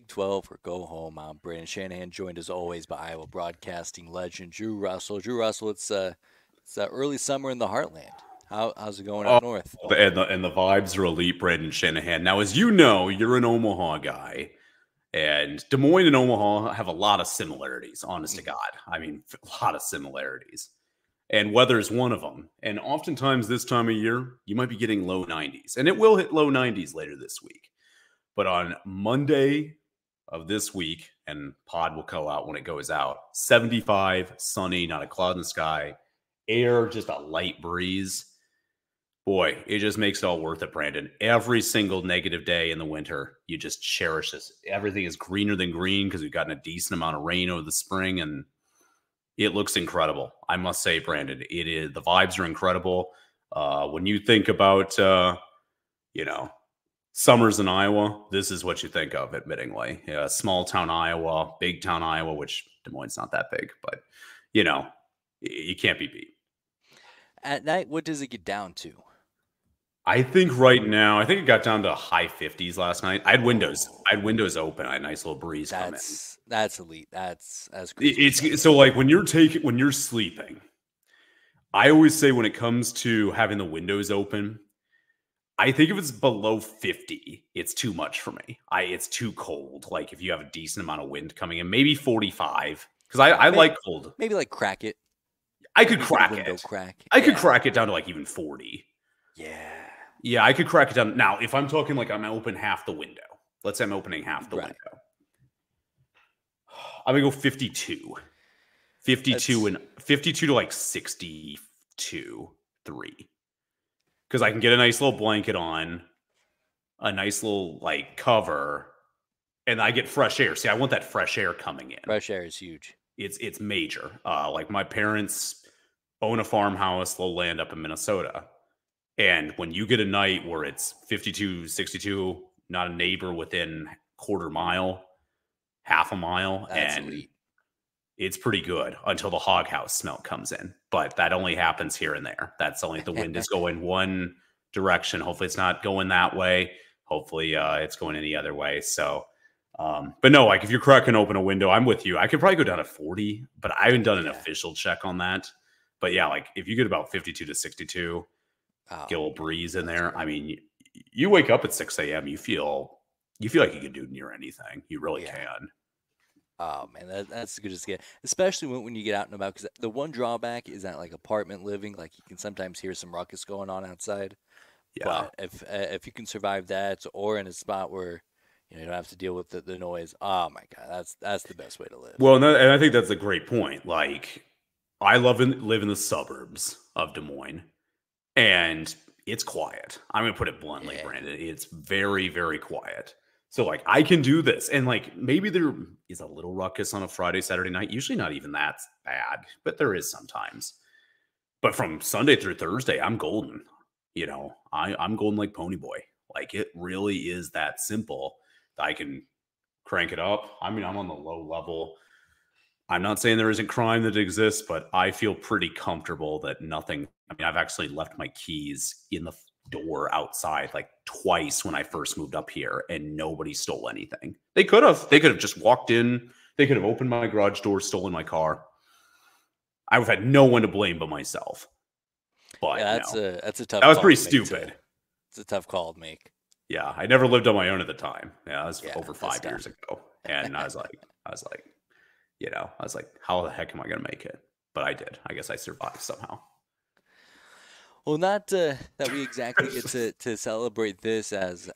Big 12 or go home. I'm Brandon Shanahan, joined as always by Iowa broadcasting legend Drew Russell. Drew Russell, it's early summer in the heartland. How's it going Oh, up north? and the vibes are elite, Brandon Shanahan. Now, as you know, you're an Omaha guy, and Des Moines and Omaha have a lot of similarities, honest to Mhm. God. I mean, a lot of similarities. And weather is one of them. And oftentimes this time of year, you might be getting low 90s, and it will hit low 90s later this week. But on Monday of this week, and pod will go out when it goes out, 75, sunny, not a cloud in the sky, air, just a light breeze. Boy, it just makes it all worth it, Brandon. Every single negative day in the winter, you just cherish this. Everything is greener than green because we've gotten a decent amount of rain over the spring, and it looks incredible. I must say, Brandon, it is. The vibes are incredible. When you think about, you know, summers in Iowa, this is what you think of, admittingly. Yeah, small town Iowa, big town Iowa, which Des Moines is not that big, but, you can't be beat. At night, what does it get down to? I think right now, I think it got down to high 50s last night. I had windows. I had Oh, windows open. I had a nice little breeze come in. that's elite. That's crazy stuff. It's so like when you're sleeping, I always say when it comes to having the windows open, I think if it's below 50, it's too much for me. It's too cold. Like if you have a decent amount of wind coming in, maybe 45. Because I Maybe, like cold. maybe like crack it. I could Maybe a good crack window it. crack. I could Yeah. crack it down to like even 40. Yeah. Yeah, I could crack it down. Now, if I'm talking like I'm open half the window, let's say I'm opening half the Right. window. I'm gonna go 52. 52 That's and 52 to like 62, 3. Because I can get a nice little blanket on, a nice little like cover, and I get fresh air. See, I want that fresh air coming in. fresh air is huge. It's major. Like my parents own a farmhouse, low land up in Minnesota. And when you get a night where it's 52, 62, not a neighbor within quarter mile, half a mile, That's and elite. it's pretty good until the hog house smell comes in. But that only happens here and there. That's only if the wind is going one direction. Hopefully it's not going that way. Hopefully it's going any other way. So, but no, like if you're cracking open a window, I'm with you. I could probably go down to 40, but I haven't done an Yeah. official check on that. But yeah, like if you get about 52 to 62, get a little breeze in there. I mean, you wake up at 6 a.m. You feel like you can do near anything. You really Yeah. can. Oh man, that's good as get, especially when you get out and about. Because the one drawback is that like apartment living, like you can sometimes hear some ruckus going on outside. Yeah. But if you can survive that, or in a spot where you don't have to deal with the noise, oh my god, that's the best way to live. Well, and I think that's a great point. Like, I live in the suburbs of Des Moines, and it's quiet. I'm gonna put it bluntly, Yeah. Brandon. It's very, very quiet. So like I can do this. And like maybe there is a little ruckus on a Friday, Saturday night. Usually not even that bad, but there is sometimes. But from Sunday through Thursday, I'm golden. I'm golden like Pony Boy. Like it really is that simple. I can crank it up. I mean, I'm on the low level. I'm not saying there isn't crime that exists, but I feel pretty comfortable that nothing. I mean, I've actually left my keys in the door outside like twice when I first moved up here, and nobody stole anything. They could have. They could have just walked in. They could have opened my garage door, stolen my car. I would have had no one to blame but myself. But Yeah, no, that's a tough that was call pretty to make, stupid. It's a tough call to make. Yeah, I never lived on my own at the time. Yeah, that was Yeah, over that's 5 years tough. ago, and I was like, how the heck am I going to make it? But I did. I guess I survived somehow. Well, not that we exactly get to celebrate this as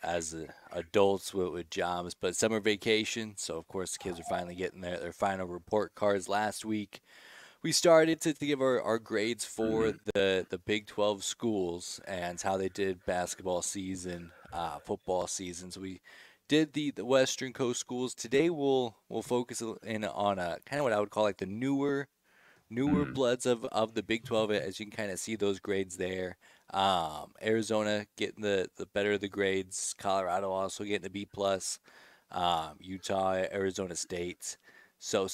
adults with jobs, but summer vacation. So of course the kids are finally getting their final report cards last week. We started to give our grades for the Big 12 schools and how they did basketball season, football season. So we did the Western Coast schools. Today we'll focus in on kind of what I would call like the newer Mhm. bloods of the Big 12, as you can kind of see those grades there. Arizona getting the better of the grades. Colorado also getting the B plus. Utah, Arizona State, so.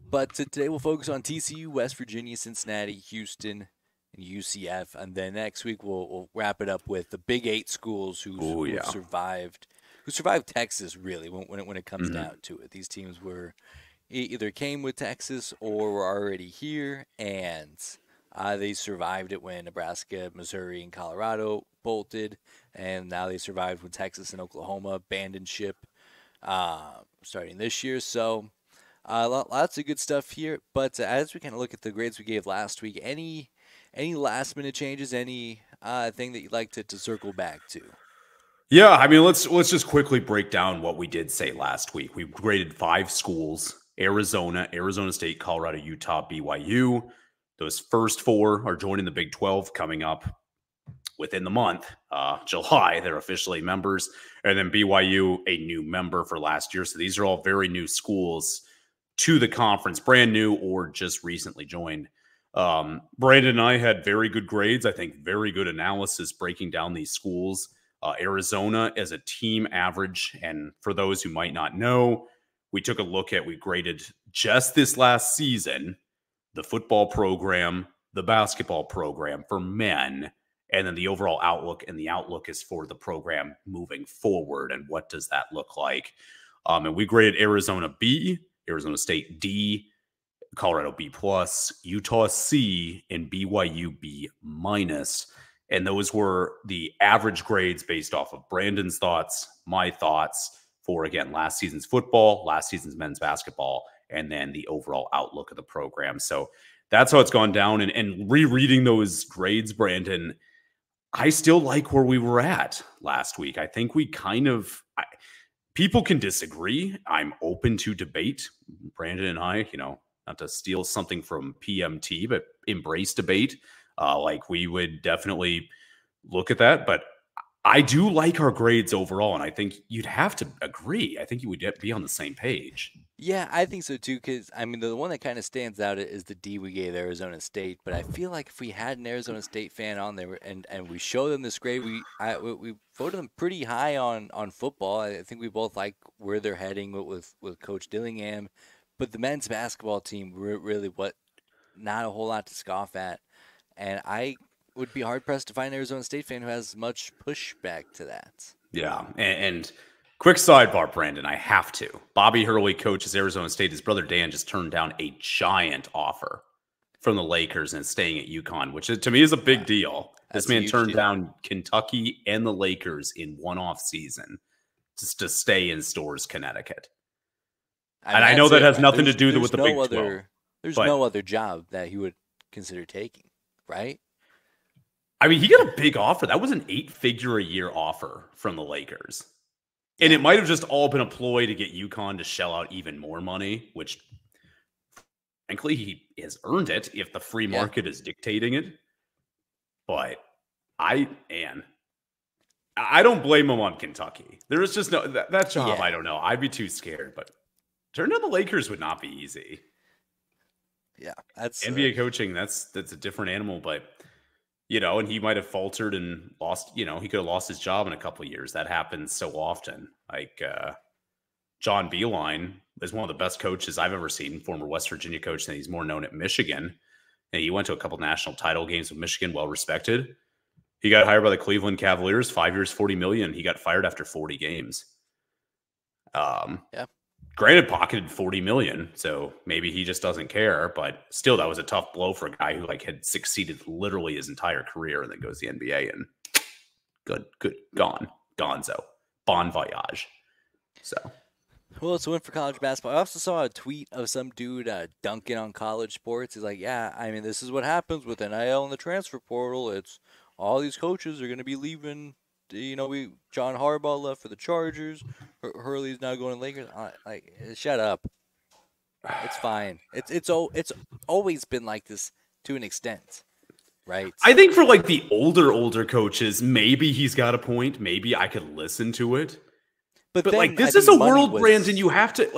But today we'll focus on TCU, West Virginia, Cincinnati, Houston, and UCF, and then next week we'll wrap it up with the Big Eight schools Oh who've yeah. survived who survived Texas really when it comes Hmm. down to it. These teams were either came with Texas or were already here, and they survived it when Nebraska, Missouri, and Colorado bolted, and now they survived when Texas and Oklahoma abandoned ship starting this year. So lots of good stuff here. But as we kind of look at the grades we gave last week, any last minute changes, any thing that you'd like to circle back to? Yeah, I mean, let's just quickly break down what we did say last week. We graded 5 schools: Arizona, Arizona State, Colorado, Utah, BYU. Those first 4 are joining the Big 12 coming up within the month, July. They're officially members. And then BYU, a new member for last year. So these are all very new schools to the conference, brand new or just recently joined. Brandon and I had very good grades. I think very good analysis breaking down these schools. Arizona as a team average. And for those who might not know, we took a look at, we graded just this last season, the football program, the basketball program for men, and then the overall outlook. And the outlook is for the program moving forward. And what does that look like? And we graded Arizona B, Arizona State D, Colorado B plus, Utah C, and BYU B minus. And those were the average grades based off of Brandon's thoughts, my thoughts for, again, last season's football, last season's men's basketball, and then the overall outlook of the program. So that's how it's gone down. And rereading those grades, Brandon, I still like where we were at last week. I think we kind of, people can disagree. I'm open to debate. Brandon and I, not to steal something from PMT, but embrace debate. Like we would definitely look at that. But I do like our grades overall. And I think you'd have to agree. I think you would be on the same page. Yeah, I think so too. Because I mean, the one that kind of stands out is the D we gave Arizona State. But I feel like if we had an Arizona State fan on there and we show them this grade, we voted them pretty high on football. I think we both like where they're heading with Coach Dillingham. But the men's basketball team really not a whole lot to scoff at, and I would be hard pressed to find an Arizona State fan who has much pushback to that. Yeah. And quick sidebar, Brandon, I have to. Bobby Hurley coaches Arizona State. His brother Dan just turned down a giant offer from the Lakers and staying at UConn, which to me is a big deal. This man turned down Kentucky and the Lakers in one off season just to stay in Storrs, Connecticut. And I know that has nothing to do with the Big 12. There's no other job that he would consider taking, right? I mean, he got a big offer. That was an 8-figure-a-year offer from the Lakers. And it might have just all been a ploy to get UConn to shell out even more money, which, frankly, he has earned it if the free market is dictating it. But I don't blame him on Kentucky. There is just no that job. I don't know. I'd be too scared. But turning down the Lakers would not be easy. Yeah, that's NBA coaching. That's a different animal. But and he might have faltered and lost. He could have lost his job in a couple of years. That happens so often. Like John Beilein is one of the best coaches I've ever seen. Former West Virginia coach, and he's more known at Michigan. And he went to a couple national title games with Michigan, well respected. He got hired by the Cleveland Cavaliers, 5 years, $40 million. He got fired after 40 games. Granted, pocketed $40 million, so maybe he just doesn't care. But still, that was a tough blow for a guy who had succeeded literally his entire career and then goes to the NBA and good, gone, gonzo, bon voyage. So. Well, it's a win for college basketball. I also saw a tweet of some dude dunking on college sports. He's like, yeah, I mean, this is what happens with NIL and the transfer portal. It's all these coaches are going to be leaving. John Harbaugh left for the Chargers. Hurley's now going to Lakers. Like, shut up. It's fine. It's always been like this to an extent, right? I think for like the older coaches, maybe he's got a point. Maybe I could listen to it. But like, this is a world, Brandon. You have to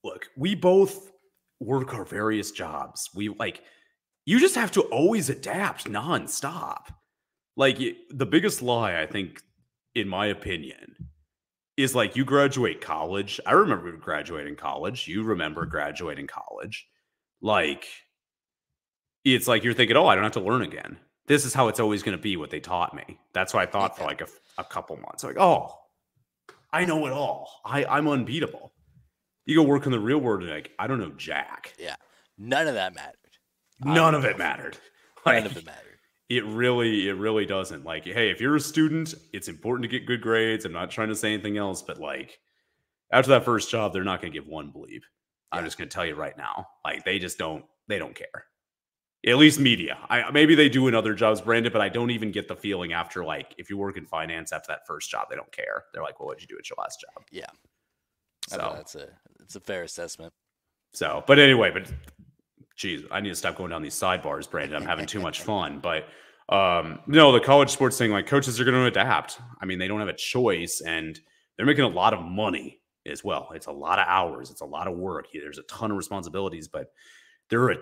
look, we both work our various jobs. You just have to always adapt nonstop. Like, the biggest lie, I think, in my opinion, is like, you graduate college. I remember graduating college. You remember graduating college. Like, it's like you're thinking, oh, I don't have to learn again. This is how it's always going to be, what they taught me. That's what I thought for like a couple months. Like, oh, I know it all. I'm unbeatable. You go work in the real world and like, I don't know jack. Yeah, none of that mattered on None the of it golf field. mattered. None of Like it mattered. it really doesn't. Like, hey, if you're a student, it's important to get good grades. I'm not trying to say anything else, but like after that first job, they're not going to give one bleep. I'm Yeah, just going to tell you right now. Like they don't care. At least media. Maybe they do in other jobs, Brandon, but I don't even get the feeling after like if you work in finance after that first job, they don't care. They're like, well, what'd you do at your last job? yeah. I thought So it's a fair assessment. but anyway, but geez, I need to stop going down these sidebars, Brandon. I'm having too much fun. But no, the college sports thing, like coaches are going to adapt. I mean, they don't have a choice, and they're making a lot of money as well. It's a lot of hours. It's a lot of work. There's a ton of responsibilities, but there are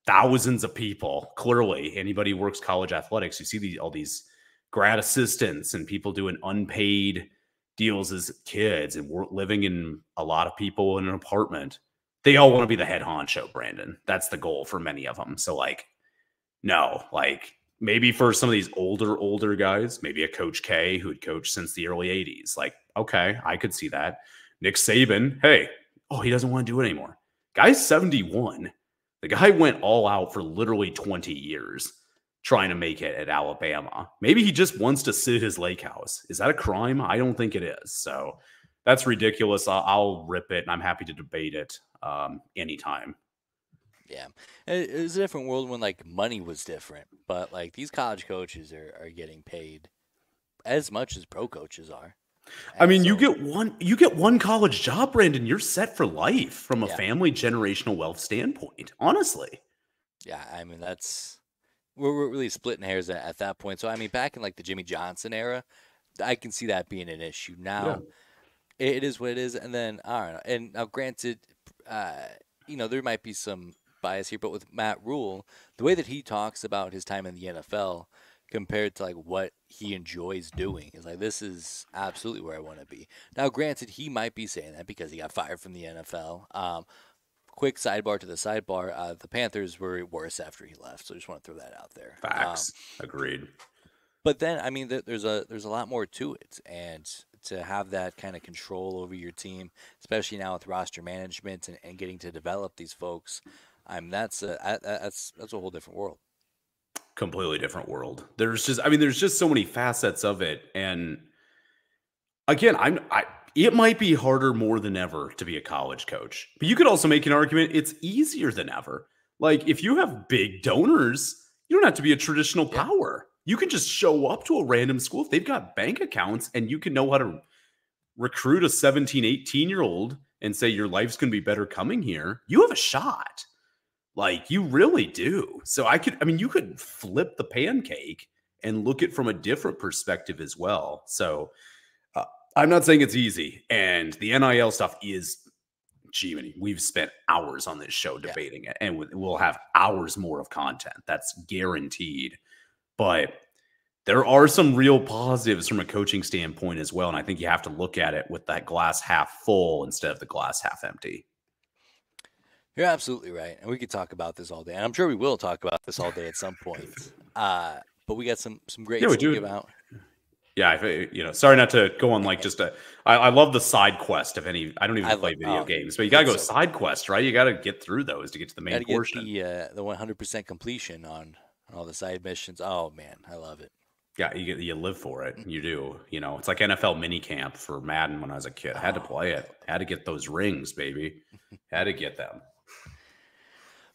thousands of people. Clearly, anybody who works college athletics, you see all these grad assistants and people doing unpaid deals as kids, and we're living in a lot of people in an apartment. They all want to be the head honcho, Brandon. That's the goal for many of them. So, like, no, like maybe for some of these older guys, maybe a Coach K who had coached since the early 80s. Like, okay, I could see that. Nick Saban, hey, he doesn't want to do it anymore. Guy's 71. The guy went all out for literally 20 years trying to make it at Alabama. Maybe he just wants to sit at his lake house. Is that a crime? I don't think it is. So that's ridiculous. I'll rip it, and I'm happy to debate it anytime. Yeah, it was a different world when like money was different, but like these college coaches are getting paid as much as pro coaches are. I And mean, so you get one college job, Brandon. You're set for life from a yeah, family generational wealth standpoint. Honestly, yeah. I mean we're really splitting hairs at that point. So I mean back in like the Jimmy Johnson era, I can see that being an issue. yeah, Now it is what it is, and then I don't know. And now granted, uh, there might be some bias here, but with Matt Rule, the way that he talks about his time in the NFL compared to like what he enjoys doing is like this is absolutely where I want to be. Now, granted, he might be saying that because he got fired from the NFL. Quick sidebar to the sidebar: the Panthers were worse after he left, so I just want to throw that out there. facts. Agreed. But then, I mean, there's a lot more to it, and to have that kind of control over your team, especially now with roster management and getting to develop these folks, that's a whole different world. Completely different world. There's just so many facets of it, and again, it might be harder more than ever to be a college coach, but you could also make an argument it's easier than ever. Like if you have big donors, you don't have to be a traditional Yeah, power. You can just show up to a random school if they've got bank accounts and you can know how to recruit a 17, 18-year-old and say your life's going to be better coming here. You have a shot. Like you really do. So you could flip the pancake and look at it from a different perspective as well. So I'm not saying it's easy, and the NIL stuff is, we've spent hours on this show yeah. debating it, and we'll have hours more of content. That's guaranteed. But there are some real positives from a coaching standpoint as well, and I think you have to look at it with that glass half full instead of the glass half empty. You're absolutely right, and we could talk about this all day. And I'm sure we will talk about this all day at some point. But we got some Yeah, grades we to do. give out. Yeah, sorry not to go on like just I love the side quest of any. I don't even play video games, but you got to go side quest, right? You got to get through those to get to the main portion. Get the 100% completion on all the side missions. Oh man, I love it. Yeah, you live for it. You do. It's like NFL mini camp for Madden when I was a kid. I had to play it. Had to get those rings, baby. Had to get them.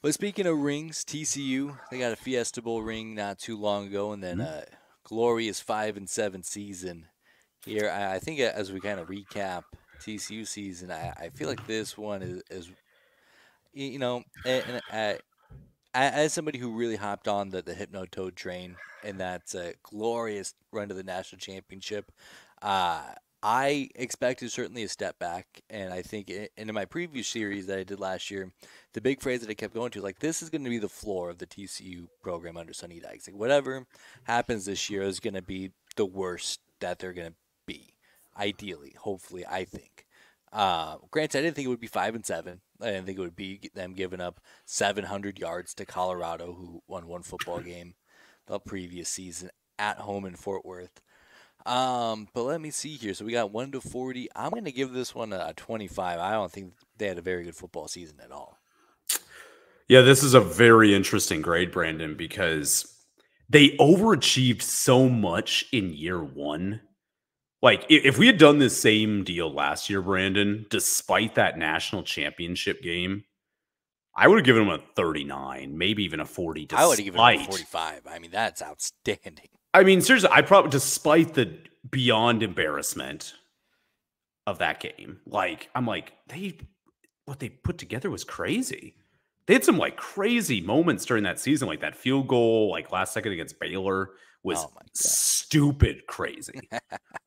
But speaking of rings, TCU, they got a Fiesta Bowl ring not too long ago, and then glorious 5-7 season here. I think as we kind of recap TCU season, I feel like this one is and as somebody who really hopped on the Hypno Toad train in that glorious run to the national championship, I expected certainly a step back, and I think in my previous series that I did last year, the big phrase that I kept going to, like, this is going to be the floor of the TCU program under Sonny Dykes. Like, whatever happens this year is going to be the worst that they're going to be, ideally, hopefully, I think. Granted, I didn't think it would be 5-7. I didn't think it would be them giving up 700 yards to Colorado, who won one football game the previous season at home in Fort Worth. But let me see here. So we got 1 to 40. I'm going to give this one a 25. I don't think they had a very good football season at all. Yeah, this is a very interesting grade, Brandon, because they overachieved so much in year one. Like, if we had done this same deal last year, Brandon, despite that national championship game, I would have given them a 39, maybe even a 40, I would have given them a despite. 45. I mean, that's outstanding. I mean, seriously, I probably, despite the beyond embarrassment of that game, like, I'm like, what they put together was crazy. They had some like crazy moments during that season, like that field goal, like last second against Baylor was Oh my stupid crazy.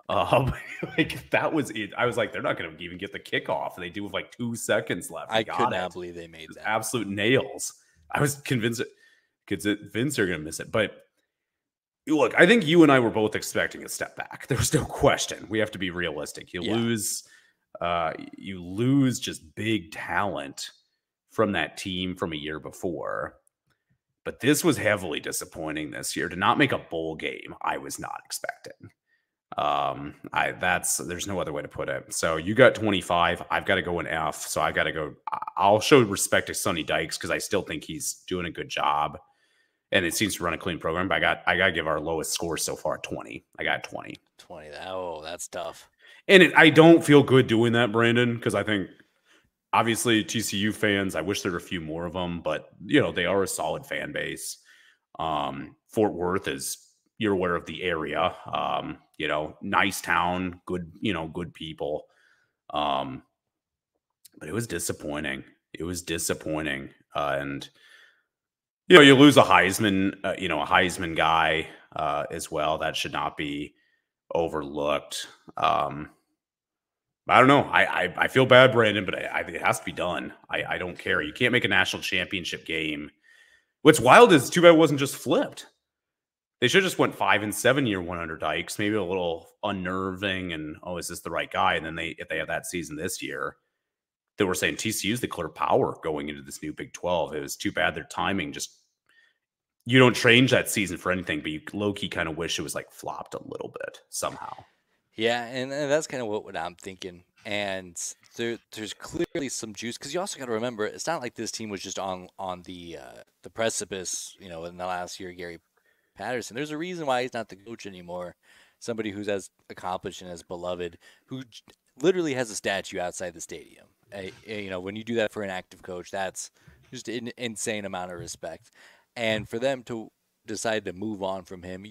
Um, like that was it. I was like, they're not going to even get the kickoff. And they do with like 2 seconds left. I They could got not it. believe they made It was that. absolute nails. I was convinced they're going to miss it. But look, I think you and I were both expecting a step back. There was no question. We have to be realistic. Yeah. You lose just big talent from that team from a year before. But this was heavily disappointing this year. To not make a bowl game, I was not expecting. There's no other way to put it. So you got 25. I've got to go an F. So I've got to go. I'll show respect to Sonny Dykes because I still think he's doing a good job, and it seems to run a clean program. But I got to give our lowest score so far 20. I got 20. 20. Oh, that's tough. And I don't feel good doing that, Brandon, because I think obviously TCU fans. I wish there were a few more of them, but they are a solid fan base. Fort Worth is. You're aware of the area, nice town, good people. But it was disappointing. And you lose a Heisman guy as well. That should not be overlooked. I don't know. I feel bad, Brandon, but it has to be done. I don't care. You can't make a national championship game. What's wild is too bad it wasn't just flipped. They should have just went 5-7 year one under Dykes, maybe a little unnerving and, is this the right guy? And then if they have that season this year, they were saying TCU's the clear power going into this new Big 12. It was too bad their timing you don't change that season for anything, but you low-key kind of wish it was like flopped a little bit somehow. Yeah, and that's kind of what I'm thinking. And there's clearly some juice because you also got to remember it's not like this team was just on the precipice, in the last year. Gary Patterson. There's a reason why he's not the coach anymore. Somebody who's as accomplished and as beloved, who literally has a statue outside the stadium. When you do that for an active coach, that's just an insane amount of respect. And for them to decide to move on from him,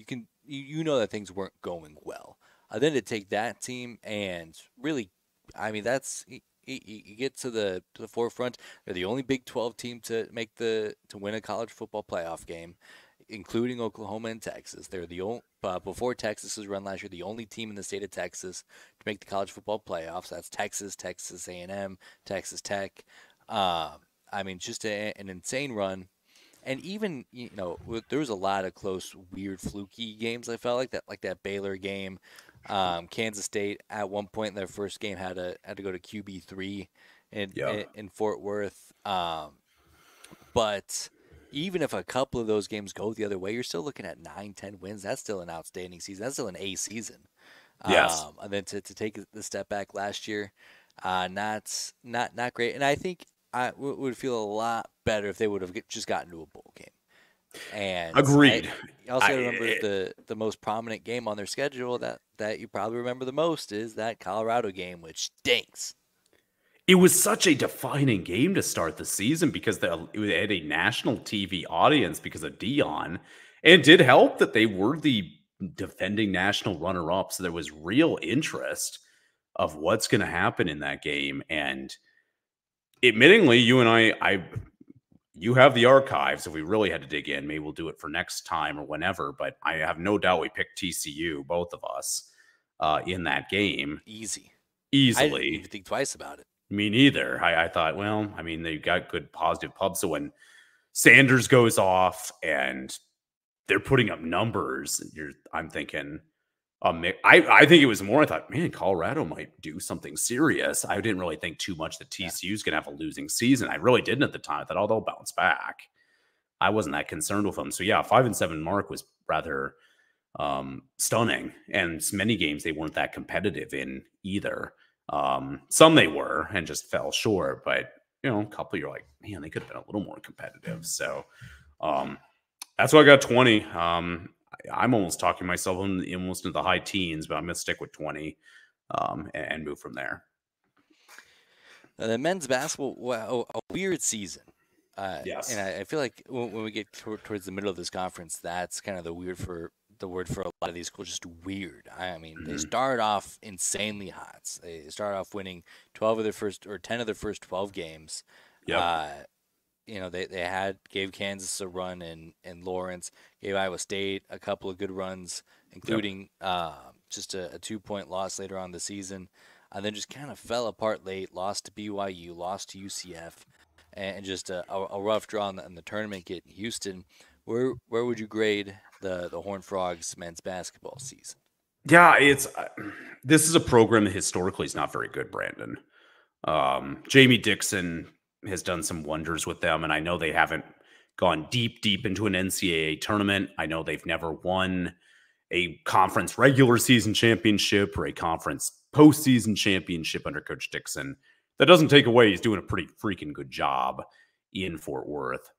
you know that things weren't going well. Then to take that team and really, I mean, that's you get to the forefront. They're the only Big 12 team to win a college football playoff game, including Oklahoma and Texas. They're the only before Texas's run last year, the only team in the state of Texas to make the college football playoffs. That's Texas, Texas A&M, Texas Tech. I mean, just an insane run. And even there was a lot of close, weird, fluky games. I felt like that Baylor game. Kansas State at one point in their first game had to go to QB3 in Fort Worth. But even if a couple of those games go the other way, you're still looking at 9-10 wins. That's still an outstanding season. That's still an A season. Yes. And then to take the step back last year, not great. And I think I would feel a lot better if they would have just gotten to a bowl game. And agreed. I also remember the most prominent game on their schedule that you probably remember the most is that Colorado game, which stinks. It was such a defining game to start the season because it had a national TV audience because of Dion. And it did help that they were the defending national runner-up. So there was real interest of what's going to happen in that game. And admittingly, you and you have the archives. If we really had to dig in, maybe we'll do it for next time or whenever. But I have no doubt we picked TCU, both of us, in that game. Easily. I didn't even think twice about it. Me neither. I thought, well, I mean, they've got good positive pubs. So when Sanders goes off and they're putting up numbers, I'm thinking, I think it was more, I thought, man, Colorado might do something serious. I didn't really think too much that TCU's going to have a losing season. I really didn't at the time. I thought, they'll bounce back. I wasn't that concerned with them. So yeah, 5-7 mark was rather stunning. And many games they weren't that competitive in either. Some they were and just fell short, but a couple you're like, man, they could have been a little more competitive. So that's why I got 20. I'm almost talking myself almost into the high teens, but I'm going to stick with 20 and move from there. The men's basketball, wow, a weird season. Yes. And I feel like when we get towards the middle of this conference, that's kind of the word for a lot of these schools, just weird. I mean, they started off insanely hot. They started off winning 12 of their first or 10 of their first 12 games. Yep. They gave Kansas a run in Lawrence, gave Iowa State a couple of good runs, including just a 2-point loss later on the season, and then just kind of fell apart late. Lost to BYU, lost to UCF, and just a rough draw in the tournament getting Houston. Where would you grade the Horned Frogs men's basketball season? Yeah, this is a program that historically is not very good, Brandon. Jamie Dixon has done some wonders with them, and I know they haven't gone deep into an NCAA tournament. I know they've never won a conference regular season championship or a conference postseason championship under Coach Dixon. That doesn't take away he's doing a pretty freaking good job in Fort Worth.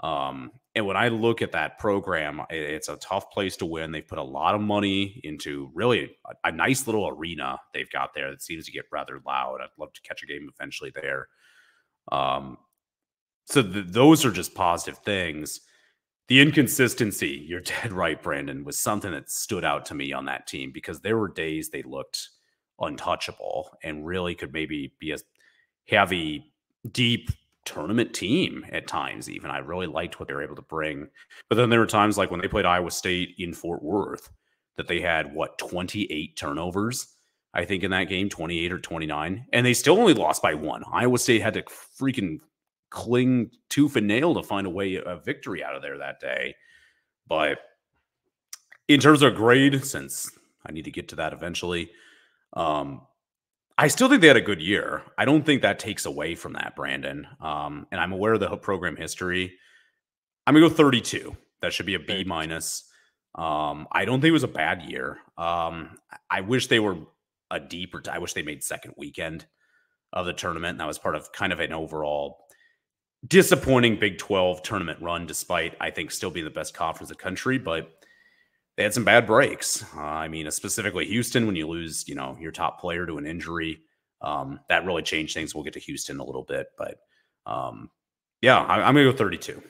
And when I look at that program, it's a tough place to win. They've put a lot of money into really a nice little arena they've got there that seems to get rather loud. I'd love to catch a game eventually there. So those are just positive things. The inconsistency, you're dead right, Brandon, was something that stood out to me on that team because there were days they looked untouchable and really could maybe be a heavy, deep tournament team at times. Even I really liked what they were able to bring. But then there were times like when they played Iowa State in Fort Worth that they had, 28 turnovers, I think, in that game, 28 or 29. And they still only lost by one. Iowa State had to freaking cling tooth and nail to find a victory out of there that day. But in terms of grade, since I need to get to that eventually, I still think they had a good year. I don't think that takes away from that, Brandon. And I'm aware of the program history. I'm going to go 32. That should be a B minus. I don't think it was a bad year. I wish they were I wish they made second weekend of the tournament. And that was part of kind of an overall disappointing Big 12 tournament run, despite, I think, still being the best conference in the country. But they had some bad breaks. I mean, specifically Houston, when you lose, your top player to an injury, that really changed things. We'll get to Houston a little bit, but yeah, I'm going to go 32.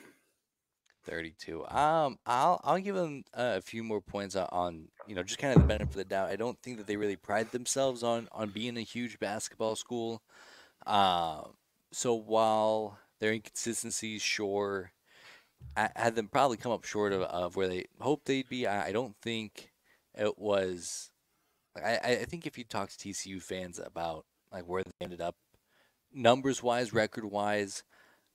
32. I'll give them a few more points on just kind of the benefit of the doubt. I don't think that they really pride themselves on being a huge basketball school. So while their inconsistencies, sure, I had them probably come up short of where they hoped they'd be. I don't think it was. I think if you talk to TCU fans about like where they ended up, numbers wise, record wise,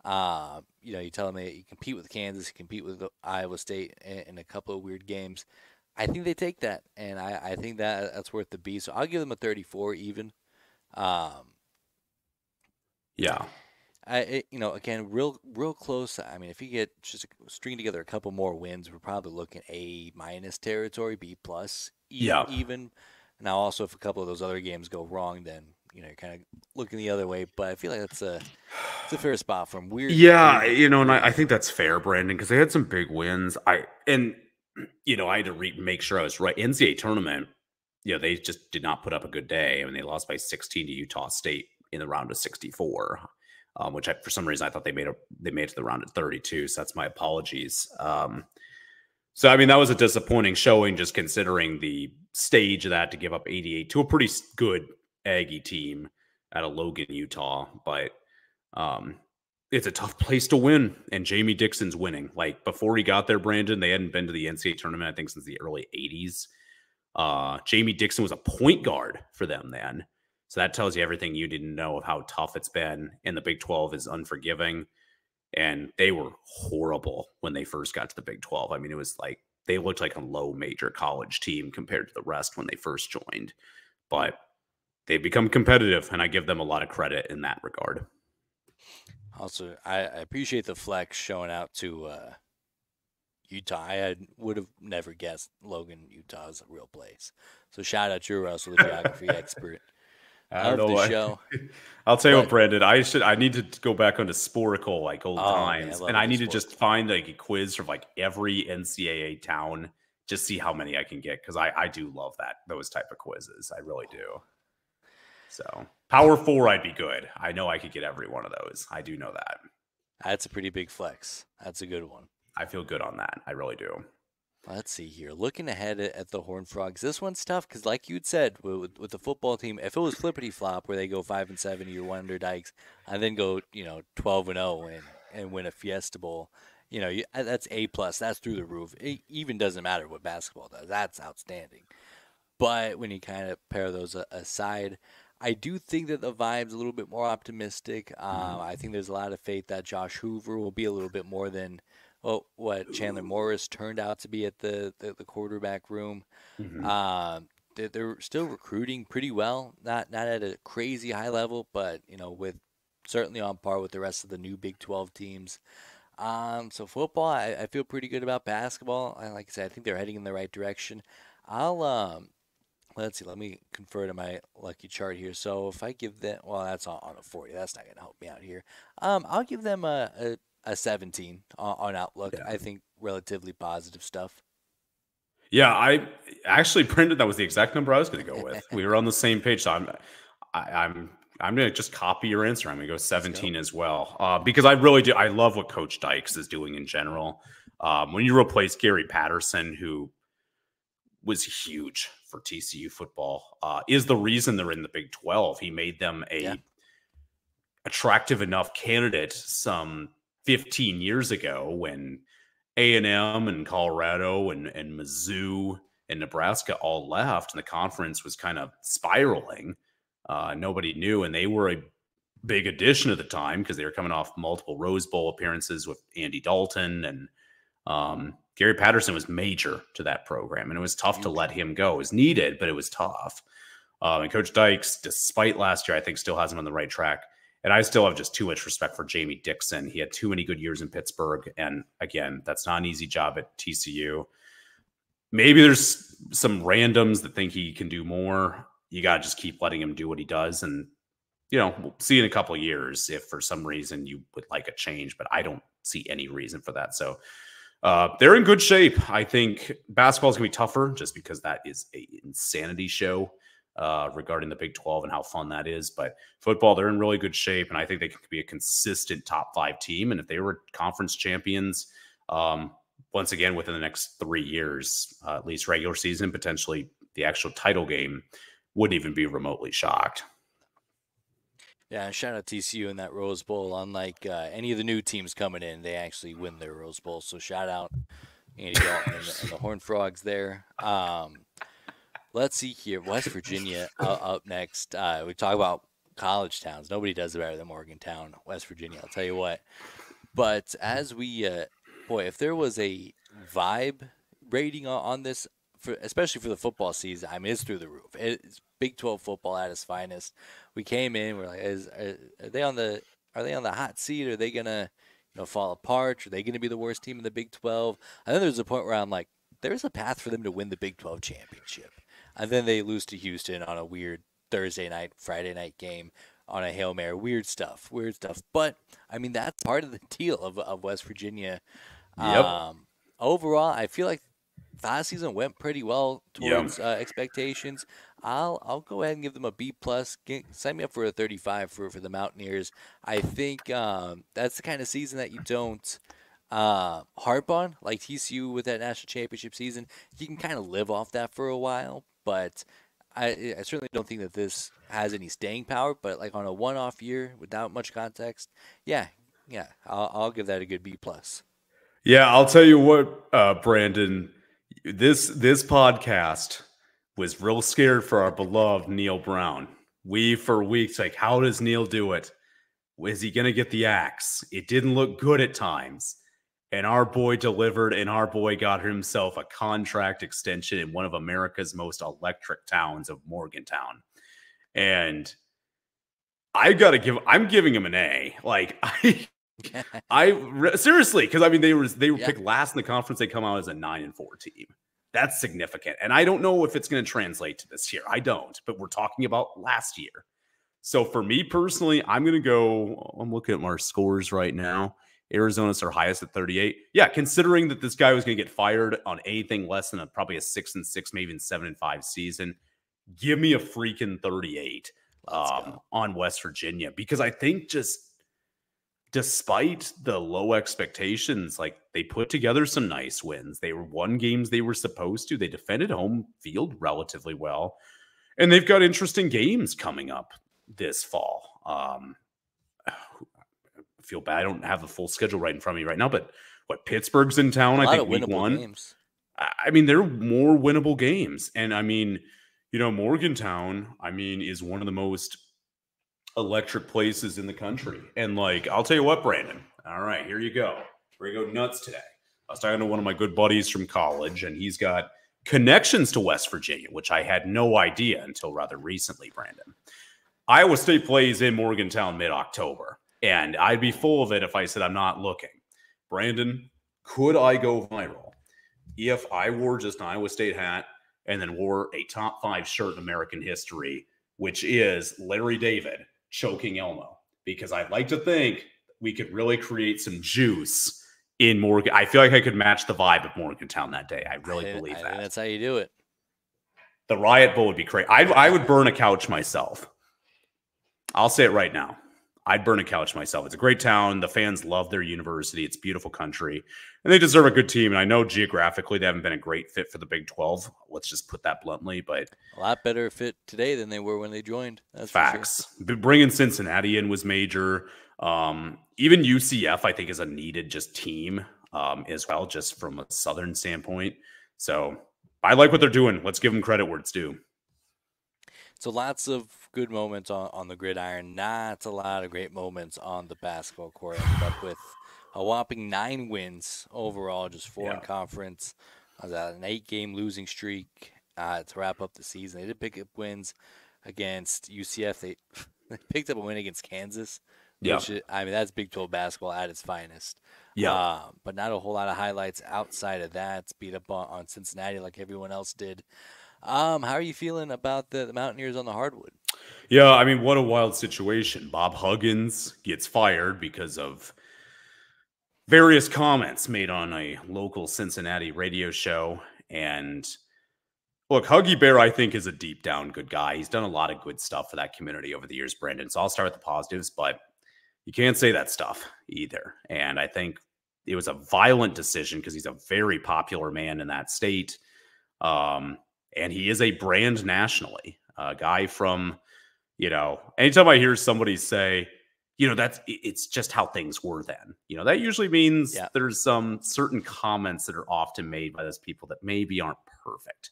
you tell them you compete with Kansas, you compete with Iowa State in a couple of weird games. I think they take that, and I think that's worth the B. So I'll give them a 34 even. Yeah. Again, real close. I mean, if you get just string together a couple more wins, we're probably looking A minus territory, B plus, even. Now, also, if a couple of those other games go wrong, then you're kind of looking the other way. But I feel like it's a fair spot from weird. Yeah, and I think that's fair, Brandon, because they had some big wins. I had to make sure I was right. NCAA tournament, they just did not put up a good day. I mean, they lost by 16 to Utah State in the round of 64. Which for some reason I thought they made it to the round at 32. So that's my apologies. So I mean that was a disappointing showing, just considering the stage of that, to give up 88 to a pretty good Aggie team out of Logan, Utah. But it's a tough place to win, and Jamie Dixon's winning. Like before he got there, Brandon, they hadn't been to the NCAA tournament I think since the early 80s. Jamie Dixon was a point guard for them then. So that tells you everything you didn't know of how tough it's been. And the Big 12 is unforgiving. And they were horrible when they first got to the Big 12. I mean, it was like they looked like a low major college team compared to the rest when they first joined. But they've become competitive, and I give them a lot of credit in that regard. Also, I appreciate the flex showing out to Utah. Would have never guessed Logan, Utah is a real place. So shout out to Russell, the geography expert I don't of the know. show. I'll tell you what, But Brandon. I need to go back onto Sportical like old oh man, I times, love and a I good need to sport. just find like a quiz from like every NCAA town, just see how many I can get because I do love those type of quizzes. I really do. So Power Four, I'd be good. I know I could get every one of those. I do know that. That's a pretty big flex. That's a good one. I feel good on that. I really do. Let's see here. Looking ahead at the Horned Frogs, this one's tough because, like you'd said, with the football team, if it was flippity flop where they go 5-7, you're Wonder Dykes, and then go 12-0 and win a Fiesta Bowl, that's A+. That's through the roof. It even doesn't matter what basketball does. That's outstanding. But when you kind of pair those aside, I do think that the vibe's a little bit more optimistic. I think there's a lot of faith that Josh Hoover will be a little bit more than what Chandler Morris turned out to be at the quarterback room. Mm-hmm. They're still recruiting pretty well, not at a crazy high level, but with certainly on par with the rest of the new Big 12 teams. So football, I feel pretty good about basketball. Like I said, I think they're heading in the right direction. Let's see. Let me convert to my lucky chart here. So if I give them, well, that's on a 40. That's not going to help me out here. I'll give them a 17 on outlook. Yeah. I think relatively positive stuff. Yeah, I actually printed that was the exact number I was going to go with. We were on the same page, so I'm going to just copy your answer. I'm going to go 17 as well because I really do. I love what Coach Dykes is doing in general. When you replace Gary Patterson, who was huge for TCU football, is the reason they're in the Big 12. He made them attractive enough candidate some 15 years ago when A&M and Colorado and Mizzou and Nebraska all left and the conference was kind of spiraling. Nobody knew, and they were a big addition at the time because they were coming off multiple Rose Bowl appearances with Andy Dalton, and Gary Patterson was major to that program, and it was tough to let him go. It was needed, but it was tough. And Coach Dykes, despite last year, I think still has him on the right track. And I still have just too much respect for Jamie Dixon. He had too many good years in Pittsburgh. And again, that's not an easy job at TCU. Maybe there's some randoms that think he can do more. You got to just keep letting him do what he does. And, we'll see in a couple of years if for some reason you would like a change, but I don't see any reason for that. So they're in good shape. I think basketball is going to be tougher just because that is an insanity show regarding the Big 12 and how fun that is. But football, they're in really good shape, and I think they could be a consistent top 5 team. And if they were conference champions, once again, within the next 3 years, at least regular season, potentially the actual title game, wouldn't even be remotely shocked. Yeah, shout out TCU in that Rose Bowl. Unlike any of the new teams coming in, they actually win their Rose Bowl. So shout out Andy Dalton and the Horned Frogs there. Let's see here. West Virginia up next. We talk about college towns. Nobody does it better than Morgantown, West Virginia. I'll tell you what. But as we, if there was a vibe rating on this, especially for the football season, I mean, it's through the roof. It's Big 12 football at its finest. We came in, we're like, are they on the hot seat? Are they gonna fall apart? Are they gonna be the worst team in the Big 12? And then there's a point where I'm like, there's a path for them to win the Big 12 championship. And then they lose to Houston on a weird Thursday night, Friday night game on a Hail Mary. Weird stuff. But, I mean, that's part of the deal of West Virginia. Yep. Overall, I feel like last season went pretty well towards expectations. I'll go ahead and give them a B+. Sign me up for a 35 for the Mountaineers. I think that's the kind of season that you don't harp on, like TCU with that national championship season. You can kind of live off that for a while, but I certainly don't think that this has any staying power. But like on a one-off year without much context, yeah, I'll give that a good B+. Yeah, I'll tell you what, Brandon, this podcast was real scared for our beloved Neil Brown. We, for weeks, like, how does Neil do it? Is he going to get the axe? It didn't look good at times. And our boy delivered, and our boy got himself a contract extension in one of America's most electric towns of Morgantown. And I'm giving him an A. Like, Seriously, because I mean they were Yeah, picked last in the conference. They come out as a 9-4 team. That's significant, and I don't know if it's going to translate to this year. I don't, but we're talking about last year. So for me personally, I'm going to go. I'm looking at our scores right now. Arizona's our highest at 38. Yeah, considering that this guy was going to get fired on anything less than probably a 6-6, maybe even 7-5 season, give me a freaking 38 let's go. on West Virginia, because I think just despite the low expectations, like they put together some nice wins. They won games they were supposed to. They defended home field relatively well, and they've got interesting games coming up this fall. I feel bad. I don't have the full schedule right in front of me right now, but what, Pittsburgh's in town, A I lot think of week winnable one. games. I mean, they're more winnable games. And I mean, Morgantown, I mean, is one of the most electric places in the country. And like, I'll tell you what, Brandon. All right, here you go. We're going to go nuts today. I was talking to one of my good buddies from college, and he's got connections to West Virginia, which I had no idea until rather recently, Brandon. Iowa State plays in Morgantown mid-October, and I'd be full of it if I said I'm not looking. Brandon, could I go viral if I wore just an Iowa State hat and then wore a top 5 shirt in American history, which is Larry David choking Elmo? Because I'd like to think we could really create some juice in Morgan. I feel like I could match the vibe of Morgantown that day. I really believe I that. think that's how you do it. The Riot Bowl would be crazy. I would burn a couch myself. I'll say it right now. I'd burn a couch myself. It's a great town. The fans love their university. It's a beautiful country, and they deserve a good team. And I know geographically they haven't been a great fit for the Big 12. Let's just put that bluntly, but A lot better fit today than they were when they joined. That's facts. For sure. But bringing Cincinnati in was major. Even UCF, I think, is a needed just team as well, just from a Southern standpoint. So I like what they're doing. Let's give them credit where it's due. So lots of good moments on the gridiron. Not a lot of great moments on the basketball court. Ended up with a whopping 9 wins overall, just 4 in conference. I was at an 8-game losing streak to wrap up the season. They did pick up wins against UCF. They picked up a win against Kansas, which I mean that's Big 12 basketball at its finest. But not a whole lot of highlights outside of that. Beat up on Cincinnati like everyone else did. How are you feeling about the Mountaineers on the hardwood? Yeah, I mean, what a wild situation. Bob Huggins gets fired because of various comments made on a local Cincinnati radio show. And look, Huggy Bear, I think, is a deep down good guy. He's done a lot of good stuff for that community over the years, Brandon. So I'll start with the positives, but you can't say that stuff either. And I think it was a violent decision because he's a very popular man in that state. And he is a brand nationally. A guy from, anytime I hear somebody say, it's just how things were then. That usually means there's some certain comments that are often made by those people that maybe aren't perfect.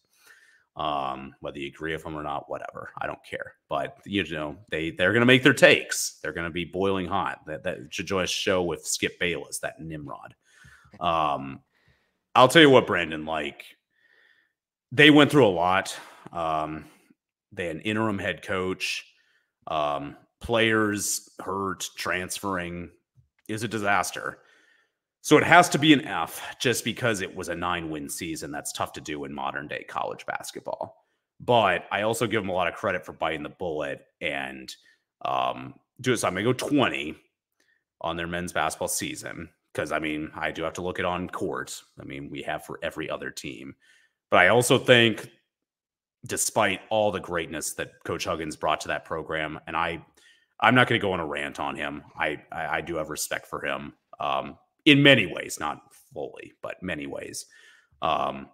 Whether you agree with them or not, whatever, I don't care. But they're going to make their takes. They're going to be boiling hot. That should join a show with Skip Bayless, that Nimrod. I'll tell you what, Brandon, they went through a lot. They had an interim head coach, players hurt, transferring. It was a disaster. So it has to be an F just because it was a 9-win season. That's tough to do in modern day college basketball. But I also give them a lot of credit for biting the bullet and do it. So I'm going to go 20 on their men's basketball season because, I mean, I do have to look it on court. I mean, we have for every other team. But I also think, despite all the greatness that Coach Huggins brought to that program, and I'm not going to go on a rant on him. I do have respect for him in many ways, not fully, but many ways. But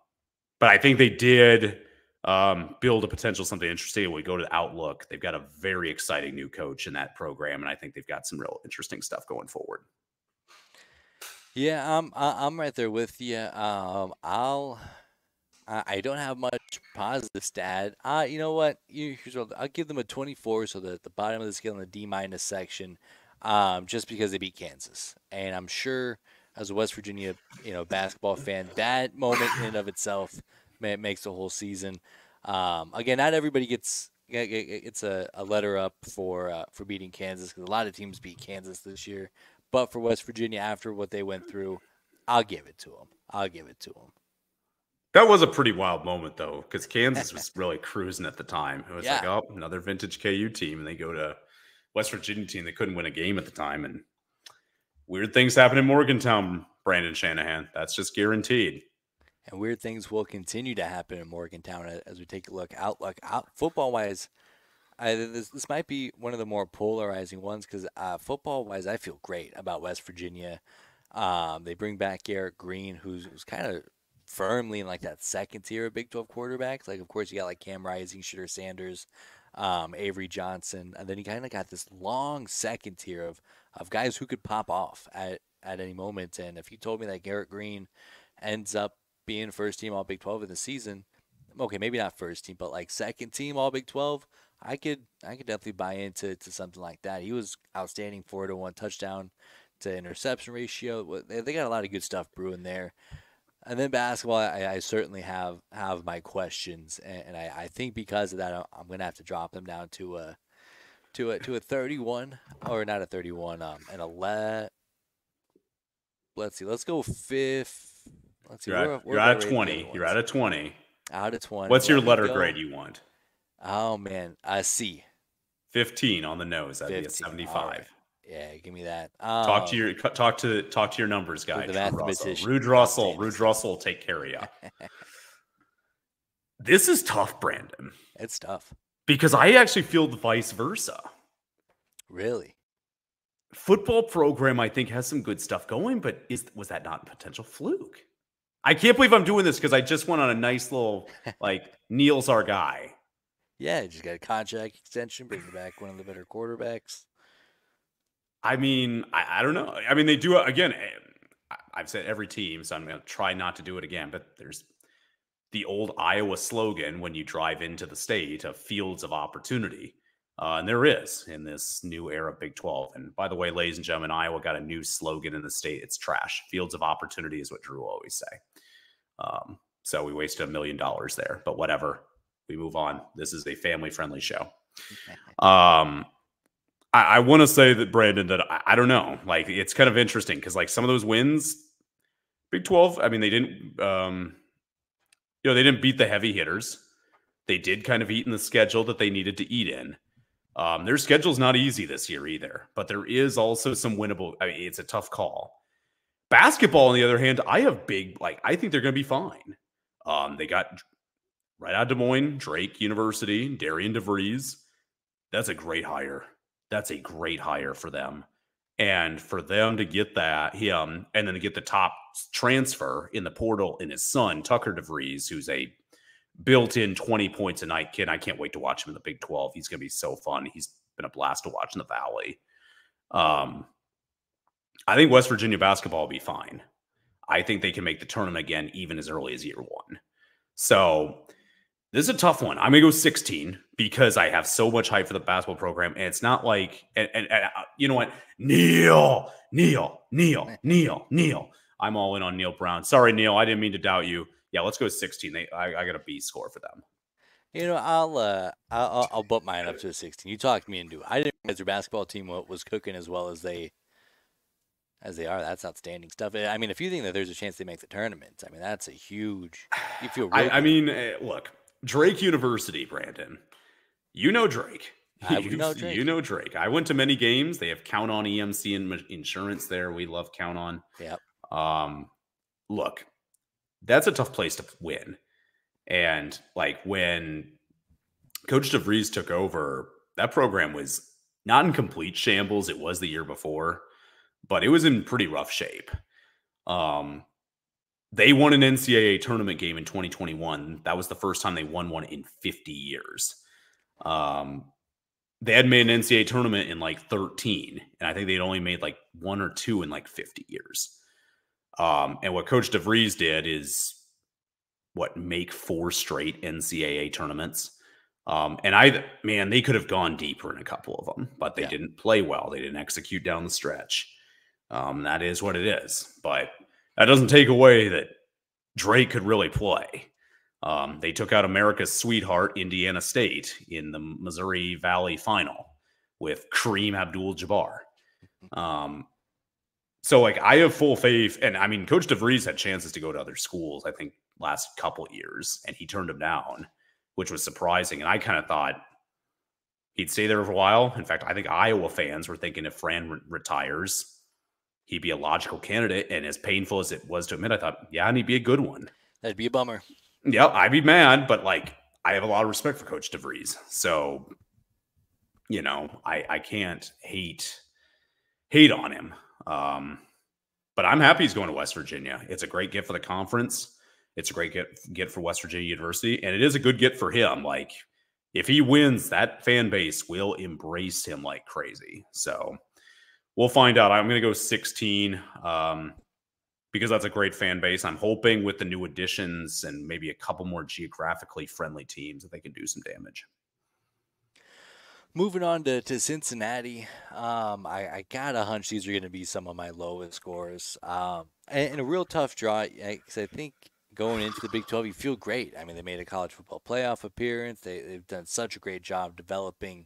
I think they did build a potential something interesting. When we go to the outlook, they've got a very exciting new coach in that program, and I think they've got some real interesting stuff going forward. Yeah, I'm right there with you. I don't have much positive to add. You know what? I'll give them a 24, so the bottom of the scale in the D- section, just because they beat Kansas. And I'm sure, as a West Virginia basketball fan, that moment in and of itself makes the whole season. Again, not everybody gets a letter up for beating Kansas because a lot of teams beat Kansas this year. But for West Virginia, after what they went through, I'll give it to them. That was a pretty wild moment, though, because Kansas was really cruising at the time. It was like, Yeah. oh, another vintage KU team, and they go to West Virginia team. They couldn't win a game at the time, and weird things happen in Morgantown, Brandon Shanahan. That's just guaranteed. And weird things will continue to happen in Morgantown as we take a look out football-wise. This might be one of the more polarizing ones because football-wise, I feel great about West Virginia. They bring back Garrett Green, who's kind of firmly in like that second tier of Big 12 quarterbacks. Like, of course, you got like Cam Rising, Shooter Sanders, Avery Johnson, and then you kind of got this long second tier of guys who could pop off at any moment. And if you told me that Garrett Green ends up being first team All Big 12 in the season, okay, maybe not first team, but like second team All Big 12, I could definitely buy into something like that. He was outstanding, 4-to-1 touchdown to interception ratio. They got a lot of good stuff brewing there. And then basketball, I certainly have my questions, and I think because of that, I'm gonna have to drop them down to a 31, or not a 31, an 11. Let's see, let's go fifth. Let's see, You're at 20. You're at a 20. Out of 20. What's your letter grade you want? Oh man, a C. 15 on the nose. That'd 15. be a 75. Right. Yeah, give me that. Talk to your numbers guy. The mathematician. Rude Russell will take care of you. This is tough, Brandon. It's tough because I actually feel the vice versa. Really? Football program, I think, has some good stuff going, but was that not a potential fluke? I can't believe I'm doing this because I just went on a nice little Neil's our guy. Yeah, just got a contract extension, bringing back one of the better quarterbacks. I mean, I don't know. I mean, they do, again, I've said every team, so I'm going to try not to do it again, but there's the old Iowa slogan when you drive into the state of fields of opportunity. And there is in this new era of Big 12. And by the way, ladies and gentlemen, Iowa got a new slogan in the state. It's trash. Fields of opportunity is what Drew always say. So we wasted $1 million there, but whatever. We move on. This is a family-friendly show. I want to say that, Brandon, that I don't know. Like, it's kind of interesting because, like, some of those wins, Big 12, I mean, they didn't, they didn't beat the heavy hitters. They did kind of eat in the schedule that they needed to eat in. Their schedule's not easy this year either, but there is also some winnable. I mean, it's a tough call. Basketball, on the other hand, I think they're going to be fine. They got right out of Des Moines, Drake University, Darian DeVries. That's a great hire. That's a great hire for them. And for them to get him, and then to get the top transfer in the portal in his son, Tucker DeVries, who's a built-in 20 points a night kid. I can't wait to watch him in the Big 12. He's going to be so fun. He's been a blast to watch in the Valley. I think West Virginia basketball will be fine. I think they can make the tournament again, even as early as year one. So this is a tough one. I'm going to go 16 because I have so much hype for the basketball program. And it's not like, and you know what? Neil. I'm all in on Neil Brown. Sorry, Neil. I didn't mean to doubt you. Yeah, let's go 16. I got a B score for them. You know, I'll bump mine up to a 16. You talked me into it. I didn't realize their basketball team was cooking as well as they are. That's outstanding stuff. I mean, if you think that there's a chance they make the tournament, I mean, that's a huge. You feel. I mean, look, Drake University, Brandon. You know Drake. You know Drake. I went to many games. They have Count On EMC and insurance there. We love Count On. Yep. Look, that's a tough place to win. And like when Coach DeVries took over, that program was not in complete shambles. It was the year before, but it was in pretty rough shape. They won an NCAA tournament game in 2021. That was the first time they won one in 50 years. They had made an NCAA tournament in like 13, and I think they'd only made like 1 or 2 in like 50 years. And what Coach DeVries did is make 4 straight NCAA tournaments. And they could have gone deeper in a couple of them, but they didn't play well. They didn't execute down the stretch. That is what it is. But that doesn't take away that Drake could really play. They took out America's sweetheart, Indiana State, in the Missouri Valley final with Kareem Abdul-Jabbar. So, like, I have full faith. And I mean, Coach DeVries had chances to go to other schools, I think, last couple years, and he turned them down, which was surprising. And I kind of thought he'd stay there for a while. In fact, I think Iowa fans were thinking if Fran retires, he'd be a logical candidate. And as painful as it was to admit, I thought, yeah, and he'd be a good one. That'd be a bummer. Yep, I'd be mad, but like, I have a lot of respect for Coach DeVries. So, you know, I can't hate on him. But I'm happy he's going to West Virginia. It's a great get for the conference. It's a great get for West Virginia University. And it is a good get for him. Like, if he wins, that fan base will embrace him like crazy. So we'll find out. I'm going to go 16 because that's a great fan base. I'm hoping with the new additions and maybe a couple more geographically friendly teams that they can do some damage. Moving on to Cincinnati, I got a hunch these are going to be some of my lowest scores. And a real tough draw, because I think going into the Big 12, you feel great. I mean, they made a college football playoff appearance. They've done such a great job developing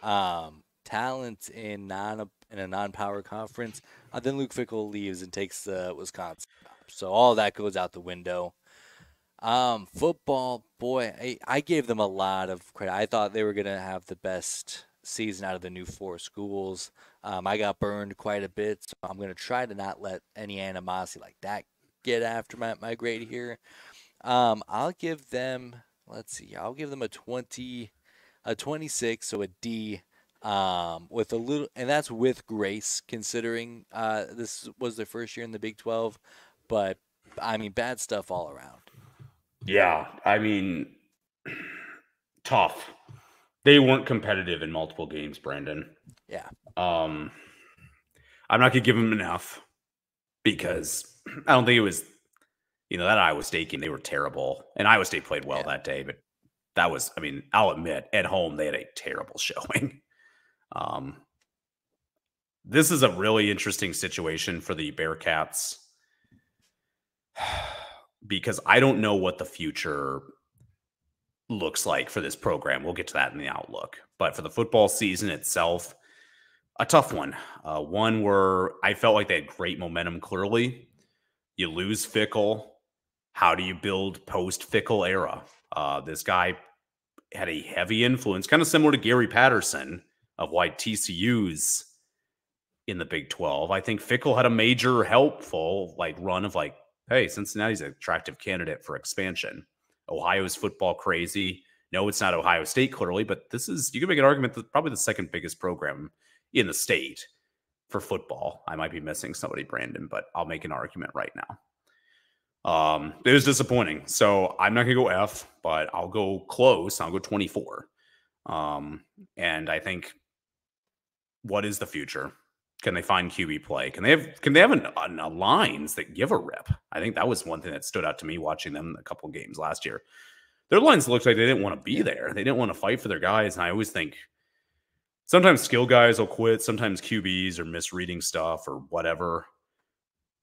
talent in a non-power conference. Then Luke Fickell leaves and takes the Wisconsin job. So all that goes out the window. Football, boy, I gave them a lot of credit. I thought they were going to have the best season out of the new 4 schools. I got burned quite a bit, so I'm going to try to not let any animosity like that get after my grade here. I'll give them, I'll give them a 26, so a D, with a little, and that's with grace, considering this was their first year in the Big 12, but I mean, bad stuff all around. Yeah, I mean, tough. They weren't competitive in multiple games, Brandon. Yeah. I'm not going to give them enough because I don't think it was, that Iowa State game, they were terrible. And Iowa State played well that day, but that was, I mean, I'll admit, at home, they had a terrible showing. This is a really interesting situation for the Bearcats because I don't know what the future looks like for this program. We'll get to that in the outlook. But for the football season itself, a tough one. One where I felt like they had great momentum clearly. You lose Fickell. How do you build post-Fickell era? This guy had a heavy influence, kind of similar to Gary Patterson of why TCU's in the Big 12. I think Fickell had a major helpful run of hey, Cincinnati's an attractive candidate for expansion. Ohio's football crazy. No, it's not Ohio State, clearly, but this is, you can make an argument that probably the second biggest program in the state for football. I might be missing somebody, Brandon, but I'll make an argument right now. It was disappointing. So I'm not going to go F, but I'll go close. I'll go 24. And I think, what is the future? Can they find QB play? Can they have a lines that give a rip? I think that was one thing that stood out to me watching them a couple games last year. Their lines looked like they didn't want to be there. They didn't want to fight for their guys. And I always think sometimes skill guys will quit. Sometimes QBs are misreading stuff or whatever.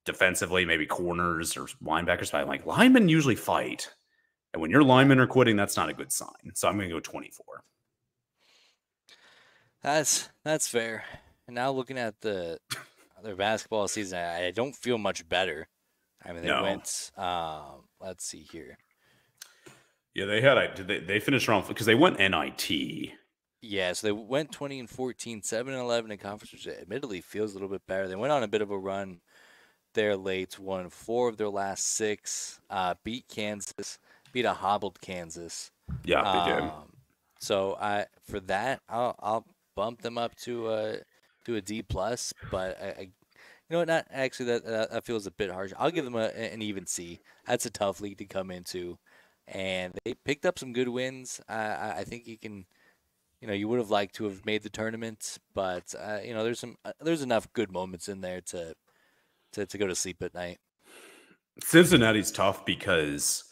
Defensively, maybe corners or linebackers fight. Like, linemen usually fight. And when your linemen are quitting, that's not a good sign. So I'm going to go 24. That's fair. And now looking at their basketball season, I don't feel much better. I mean, they went, let's see here. Yeah, they finished around because they went NIT. Yeah, so they went 20-14, 7-11 in conference, which admittedly feels a little bit better. They went on a bit of a run there late, won 4 of their last 6, beat Kansas, beat a hobbled Kansas. Yeah, they did. So for that, I'll bump them up to a D+, but I not actually, that feels a bit harsh. I'll give them an even C. That's a tough league to come into, and they picked up some good wins. I think you can, you would have liked to have made the tournament, but there's enough good moments in there to go to sleep at night. Cincinnati's tough because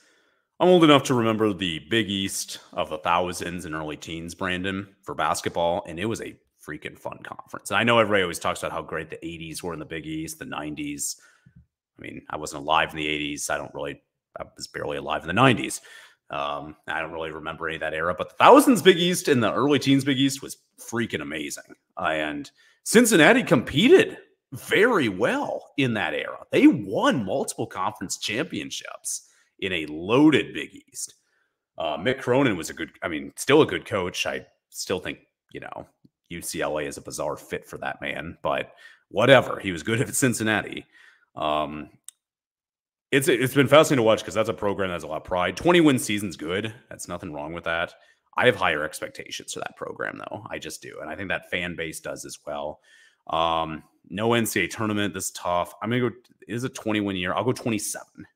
I'm old enough to remember the Big East of the thousands and early teens, Brandon, for basketball, and it was a freaking fun conference. And I know everybody always talks about how great the 80s were in the Big East, the 90s. I mean, I wasn't alive in the 80s. I was barely alive in the 90s. I don't really remember any of that era, but the thousands Big East and the early teens Big East was freaking amazing. And Cincinnati competed very well in that era. They won multiple conference championships in a loaded Big East. Mick Cronin was still a good coach. I still think, UCLA is a bizarre fit for that man, but whatever. He was good at Cincinnati. It's been fascinating to watch because that's a program that has a lot of pride. 20-win season's good. That's nothing wrong with that. I have higher expectations for that program, though. I just do. And I think that fan base does as well. No NCAA tournament. This is tough. I'm going to go, it is a 20-win year. I'll go 27.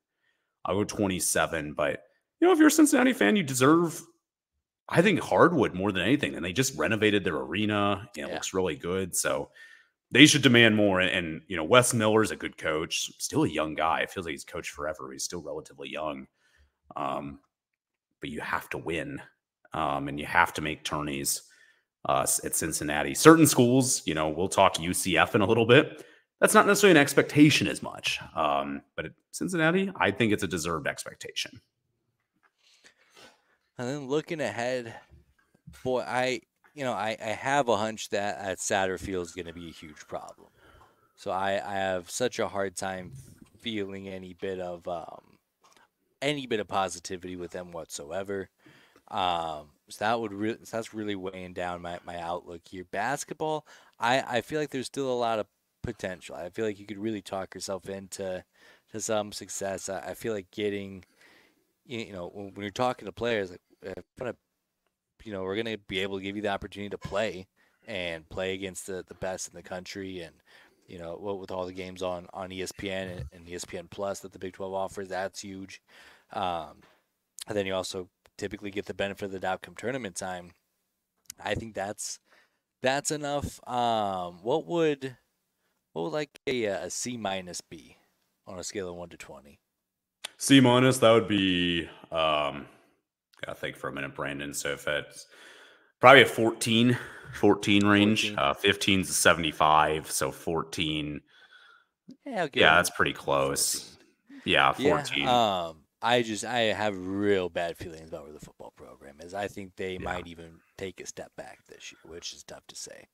But, if you're a Cincinnati fan, you deserve, I think, hardwood more than anything. And they just renovated their arena. And it looks really good. So they should demand more. And Wes Miller's a good coach. Still a young guy. It feels like he's coached forever. He's still relatively young. But you have to win. And you have to make tourneys at Cincinnati. Certain schools, we'll talk UCF in a little bit. That's not necessarily an expectation as much. But at Cincinnati, I think it's a deserved expectation. And then looking ahead, boy, I have a hunch that Satterfield is going to be a huge problem. So I have such a hard time feeling any bit of positivity with them whatsoever. So that's really weighing down my outlook here. Basketball, I feel like there's still a lot of potential. I feel like you could really talk yourself into some success. I feel like getting, when you're talking to players, like, we're gonna be able to give you the opportunity to play against the best in the country, and with all the games on ESPN and ESPN Plus that the Big 12 offers, that's huge. And then you also typically get the benefit of the doubt come tournament time. I think that's enough. What would like a C minus be on a scale of 1 to 20? C minus, that would be gotta think for a minute, Brandon. So if it's probably a 14 range, 15 to 75, so 14. Yeah, that's pretty close. 14. Yeah, 14. Yeah, I have real bad feelings about where the football program is. I think they might even take a step back this year, which is tough to say.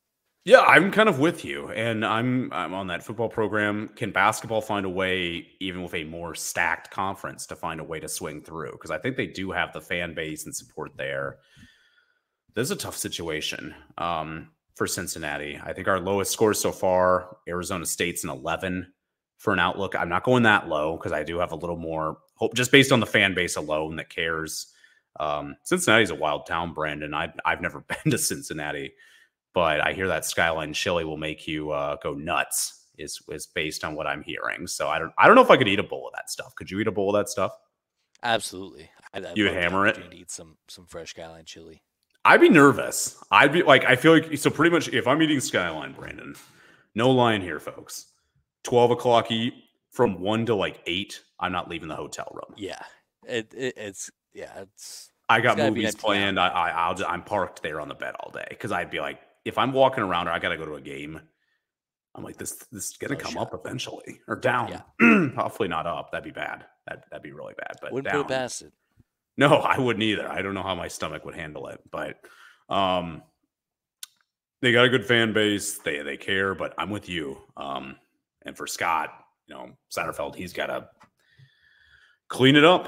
Yeah, I'm kind of with you, and I'm on that football program. Can basketball find a way, even with a more stacked conference, to find a way to swing through? Because I think they do have the fan base and support there. This is a tough situation for Cincinnati. I think our lowest score so far, Arizona State's an 11 for an outlook. I'm not going that low because I do have a little more hope just based on the fan base alone that cares. Cincinnati's a wild town, Brandon. I've never been to Cincinnati. But I hear that Skyline chili will make you go nuts. Is based on what I'm hearing. So I don't know if I could eat a bowl of that stuff. Could you eat a bowl of that stuff? Absolutely. You would hammer it. Eat some fresh Skyline chili. I'd be nervous. I'd be like, I feel like, so pretty much if I'm eating Skyline, Brandon, no lying here, folks. 12 o'clock eat from 1 to 8. I'm not leaving the hotel room. Yeah, it's. I got movies planned. I'm parked there on the bed all day because I'd be like, if I'm walking around or I got to go to a game, I'm like, this is going to come up eventually or down. Yeah. Hopefully not up. That'd be bad. That'd be really bad. But wouldn't down. Put it past it. No, I wouldn't either. I don't know how my stomach would handle it. But they got a good fan base. They care. But I'm with you. And for Scott, Satterfield, he's got to clean it up.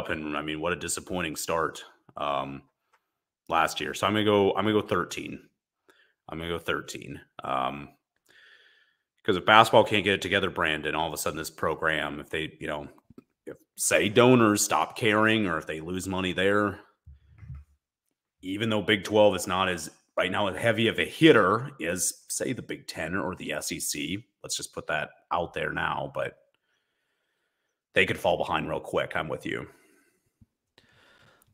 And I mean, what a disappointing start last year. So I'm gonna go 13. Because if basketball can't get it together, Brandon, all of a sudden this program, if they, if say donors stop caring or if they lose money there, even though Big 12 is not as right now as heavy of a hitter as say the Big 10 or the SEC, let's just put that out there now, but they could fall behind real quick. I'm with you.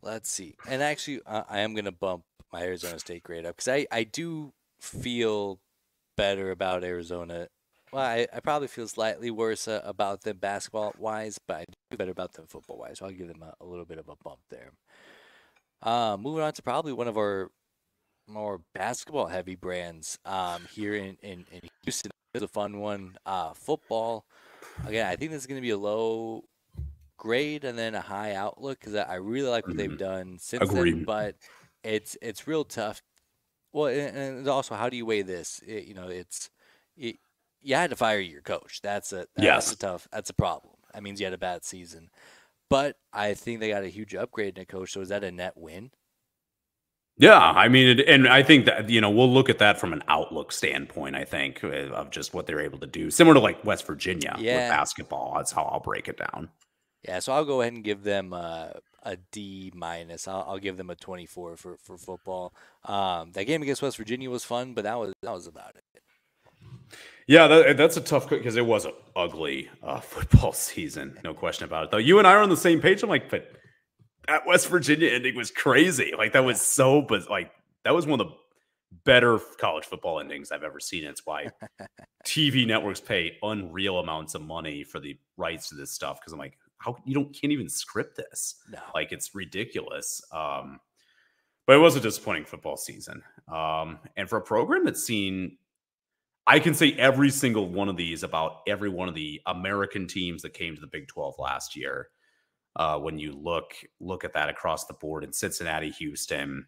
Let's see. And actually, I am going to bump my Arizona State grade up because I do feel better about Arizona. Well, I probably feel slightly worse about them basketball-wise, but I do feel better about them football-wise. So I'll give them a little bit of a bump there. Moving on to probably one of our more basketball-heavy brands here in Houston. It's a fun one. Football. Again, I think this is going to be a low grade and then a high outlook because I really like what they've done since then, but it's real tough. Well, and also, how do you weigh this? you had to fire your coach. That's Yes. a tough. That's a problem. That means you had a bad season. But I think they got a huge upgrade in a coach. So is that a net win? Yeah, I mean, and I think that we'll look at that from an outlook standpoint. I think of just what they're able to do, similar to like West Virginia with Yeah, basketball. That's how I'll break it down. yeah. So I'll go ahead and give them a D minus. I'll give them a 24 for football. That game against West Virginia was fun, but that was about it. Yeah, that's a tough because it was an ugly football season, no question about it. Though you and I are on the same page. I'm like, but that West Virginia ending was crazy. Like that was but like that was one of the better college football endings I've ever seen. It's why TV networks pay unreal amounts of money for the rights to this stuff. Because I'm like, how can't even script this? No. Like it's ridiculous. But it was a disappointing football season. And for a program that's seen, I can say every single one of these about every one of the American teams that came to the Big 12 last year. When you look at that across the board in Cincinnati, Houston,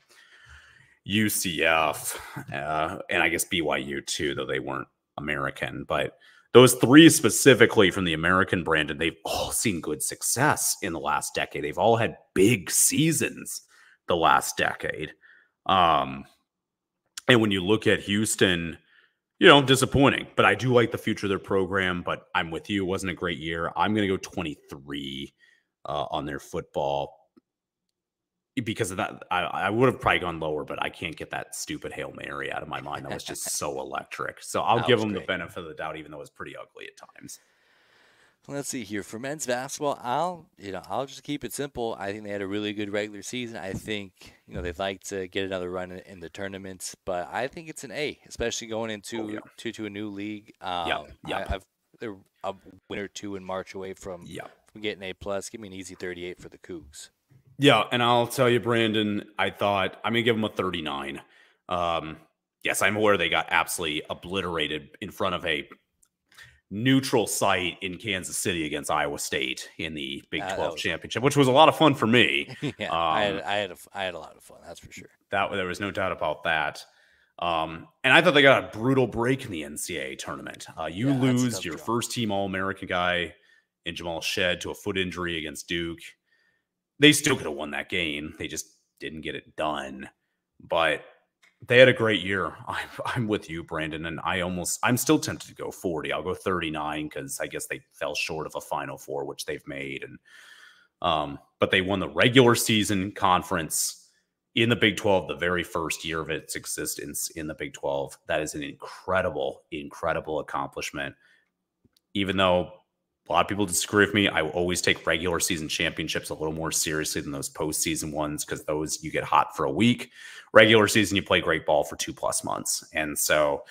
UCF, and I guess BYU too, though they weren't American. But those three specifically from the American brand, and they've all seen good success in the last decade. They've all had big seasons the last decade. And when you look at Houston, disappointing. But I do like the future of their program. But I'm with you. It wasn't a great year. I'm going to go 23 on their football. Because of that, I would have probably gone lower, but I can't get that stupid Hail Mary out of my mind. That was just so electric. So I'll give them the benefit of the doubt, even though it was pretty ugly at times. Let's see here. For men's basketball, I'll just keep it simple. I think they had a really good regular season. I think, they'd like to get another run in the tournaments, but I think it's an A, especially going into to a new league. They're a win or two in March away from getting A+. Give me an easy 38 for the Cougs. Yeah, and I'll tell you, Brandon, I thought I'm going to give them a 39. Yes, I'm aware they got absolutely obliterated in front of a neutral site in Kansas City against Iowa State in the Big 12 championship, which was a lot of fun for me. Yeah, I had a lot of fun, that's for sure. There was no doubt about that. And I thought they got a brutal break in the NCAA tournament. You lose your first team All-American guy in Jamal Shed to a foot injury against Duke. They still could have won that game. They just didn't get it done. But they had a great year. I'm with you, Brandon, and I'm still tempted to go 40. I'll go 39 because I guess they fell short of a Final Four, which they've made. And but they won the regular season conference in the Big 12, the very first year of its existence in the Big 12. That is an incredible, incredible accomplishment. Even though a lot of people disagree with me, I will always take regular season championships a little more seriously than those postseason ones because those you get hot for a week. Regular season, you play great ball for 2+ months. And so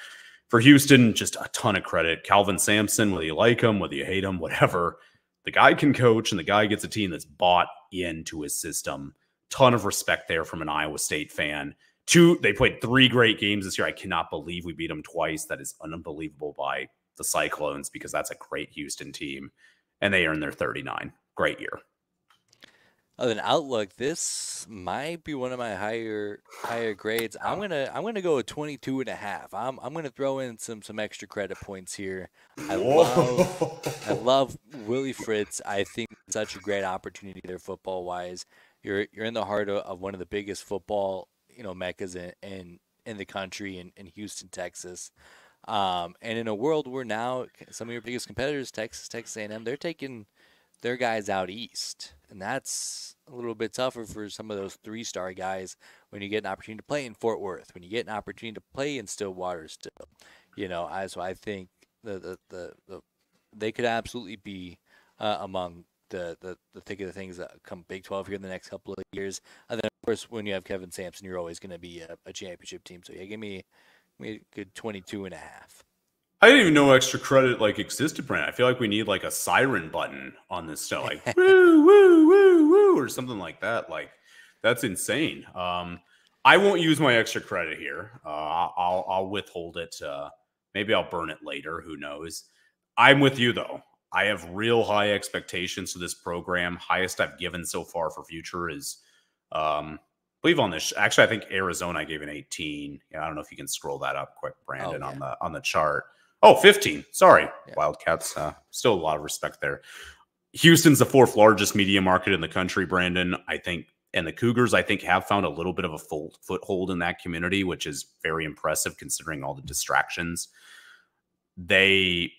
for Houston, just a ton of credit. Calvin Sampson, whether you like him, whether you hate him, whatever, the guy can coach and the guy gets a team that's bought into his system. Ton of respect there from an Iowa State fan. They played 3 great games this year. I cannot believe we beat them twice. That is unbelievable by the Cyclones because that's a great Houston team, and they earned their 39. Great year. Other than outlook, this might be one of my higher grades. I'm gonna go with 22.5. I'm gonna throw in some extra credit points here. I love Willie Fritz. I think it's such a great opportunity there football wise. You're in the heart of one of the biggest football meccas in the country in Houston, Texas. And in a world where now some of your biggest competitors, Texas A&M, they're taking their guys out east, and that's a little bit tougher for some of those 3-star guys when you get an opportunity to play in Fort Worth, when you get an opportunity to play in Stillwater still. So I think they could absolutely be among the thick of the things that come Big 12 here in the next couple of years. And then of course when you have Kevin Sampson, you're always going to be a championship team. So yeah, give me a good 22.5. I didn't even know extra credit existed, Brent. I feel like we need a siren button on this show, woo, woo, woo, woo, or something like that. That's insane. I won't use my extra credit here. I'll withhold it. Maybe I'll burn it later. Who knows? I'm with you though. I have real high expectations for this program. Highest I've given so far for future is, I believe on this. Actually, I think Arizona I gave an 18. I don't know if you can scroll that up quick, Brandon, on the chart. Oh, 15. Sorry, Yeah. Wildcats. Still a lot of respect there. Houston's the 4th largest media market in the country, Brandon, I think. And the Cougars, I think, have found a little bit of a foothold in that community, which is very impressive considering all the distractions. They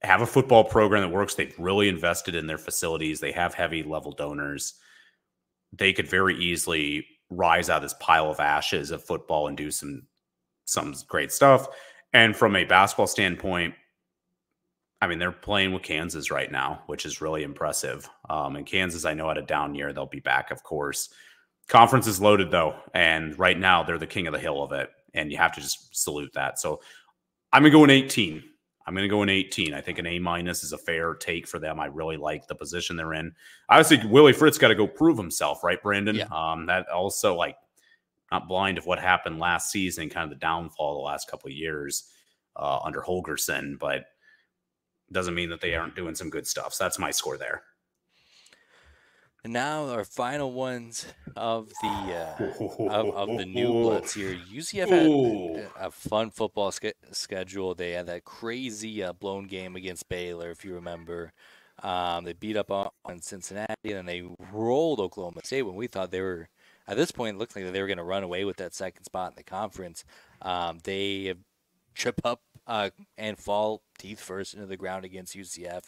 have a football program that works. They've really invested in their facilities. They have heavy level donors. They could very easily rise out of this pile of ashes of football and do some great stuff. And from a basketball standpoint, I mean, they're playing with Kansas right now, which is really impressive. And Kansas, I know, had a down year. They'll be back, of course. Conference is loaded, though. And right now, they're the king of the hill of it. And you have to just salute that. So I'm going to go in 18. I think an A- is a fair take for them. I really like the position they're in. Obviously, Willie Fritz got to go prove himself, right, Brandon? Yeah. That also, like, not blind of what happened last season, kind of the downfall the last couple of years under Holgerson, but doesn't mean that they aren't doing some good stuff. So that's my score there. And now our final ones of the new bloods here. UCF had a fun football schedule. They had that crazy blown game against Baylor, if you remember. They beat up on Cincinnati, and they rolled Oklahoma State when we thought they were, at this point, it looked like they were going to run away with that second spot in the conference. They trip up and fall teeth first into the ground against UCF.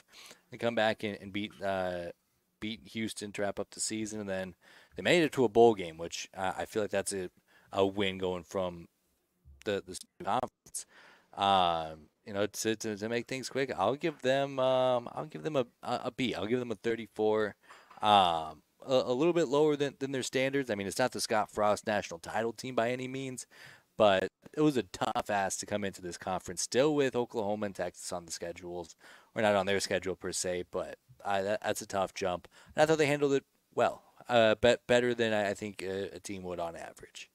They come back and beat Houston to wrap up the season, and then they made it to a bowl game, which I feel like that's a win going from the conference. To make things quick, I'll give them a B. I'll give them a 34. A little bit lower than their standards. I mean, it's not the Scott Frost national title team by any means, but it was a tough ask to come into this conference, still with Oklahoma and Texas on the schedules. We're not on their schedule per se, but that's a tough jump. And I thought they handled it well, better than I think a team would on average.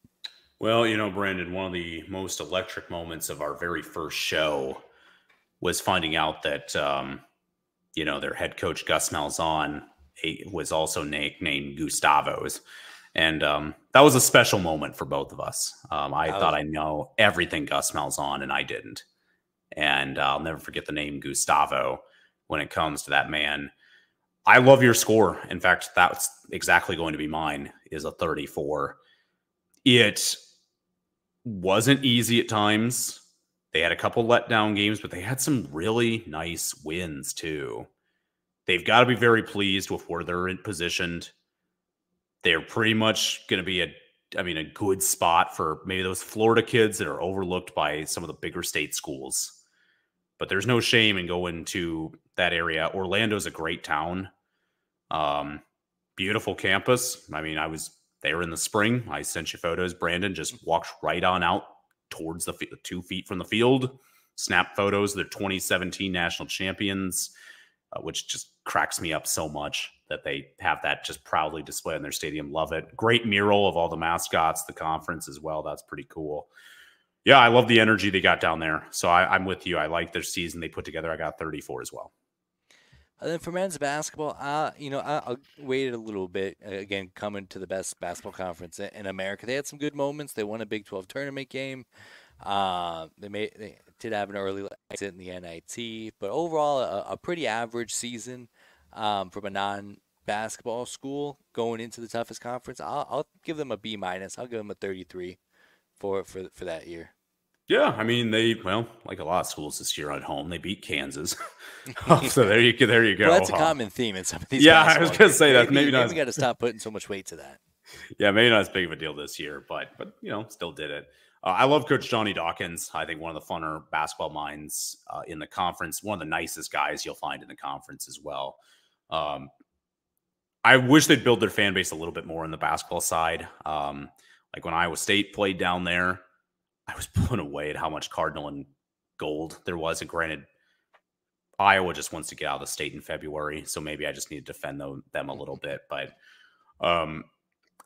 Well, Brandon, one of the most electric moments of our very first show was finding out that, their head coach, Gus Malzahn, was also named Gustavo's. And that was a special moment for both of us. I thought I know everything Gus Malzahn, and I didn't. And I'll never forget the name Gustavo when it comes to that man. I love your score. In fact, that's exactly going to be mine, is a 34. It wasn't easy at times. They had a couple letdown games, but they had some really nice wins too. They've got to be very pleased with where they're positioned. They're pretty much going to be a good spot for maybe those Florida kids that are overlooked by some of the bigger state schools. But there's no shame in going to that area. Orlando's a great town. Beautiful campus. I mean, I was there in the spring. I sent you photos. Brandon just walked right on out towards the 2 feet from the field. Snap photos. They're 2017 national champions, which just cracks me up so much that they have that just proudly displayed in their stadium. Love it. Great mural of all the mascots, the conference as well. That's pretty cool. Yeah, I love the energy they got down there. So I'm with you. I like their season they put together. I got 34 as well. And then for men's basketball, I'll wait a little bit. Again, coming to the best basketball conference in America, they had some good moments. They won a Big 12 tournament game. They did have an early exit in the NIT, but overall a pretty average season from a non-basketball school going into the toughest conference. I'll give them a B-. I'll give them a 33 for that year. Yeah, I mean, like a lot of schools this year at home, they beat Kansas. So there you go. Well, that's a common theme in some of these. Yeah, I was going to say that. Maybe we got to stop putting so much weight to that. Yeah, maybe not as big of a deal this year, but still did it. I love Coach Johnny Dawkins. I think one of the funner basketball minds in the conference. One of the nicest guys you'll find in the conference as well. I wish they'd build their fan base a little bit more on the basketball side. Like when Iowa State played down there, I was blown away at how much Cardinal and gold there was. And granted, Iowa just wants to get out of the state in February, so maybe I just need to defend them a little bit. But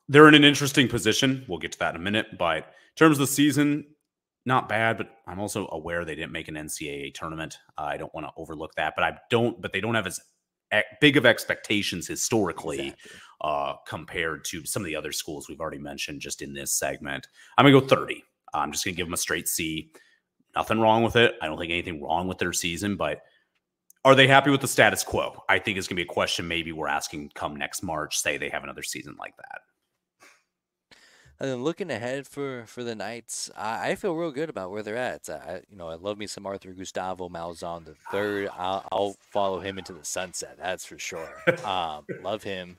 they're in an interesting position. We'll get to that in a minute. But in terms of the season, not bad. But I'm also aware they didn't make an NCAA tournament. I don't want to overlook that. But they don't have as big of expectations historically compared to some of the other schools we've already mentioned just in this segment. I'm going to go 30. I'm just going to give them a straight C. Nothing wrong with it. I don't think anything wrong with their season, but are they happy with the status quo? I think it's going to be a question maybe we're asking come next March, say they have another season like that. And then looking ahead for the Knights, I feel real good about where they're at. I love me some Arthur Gustavo Malzahn the third. I'll follow him into the sunset. That's for sure. Love him.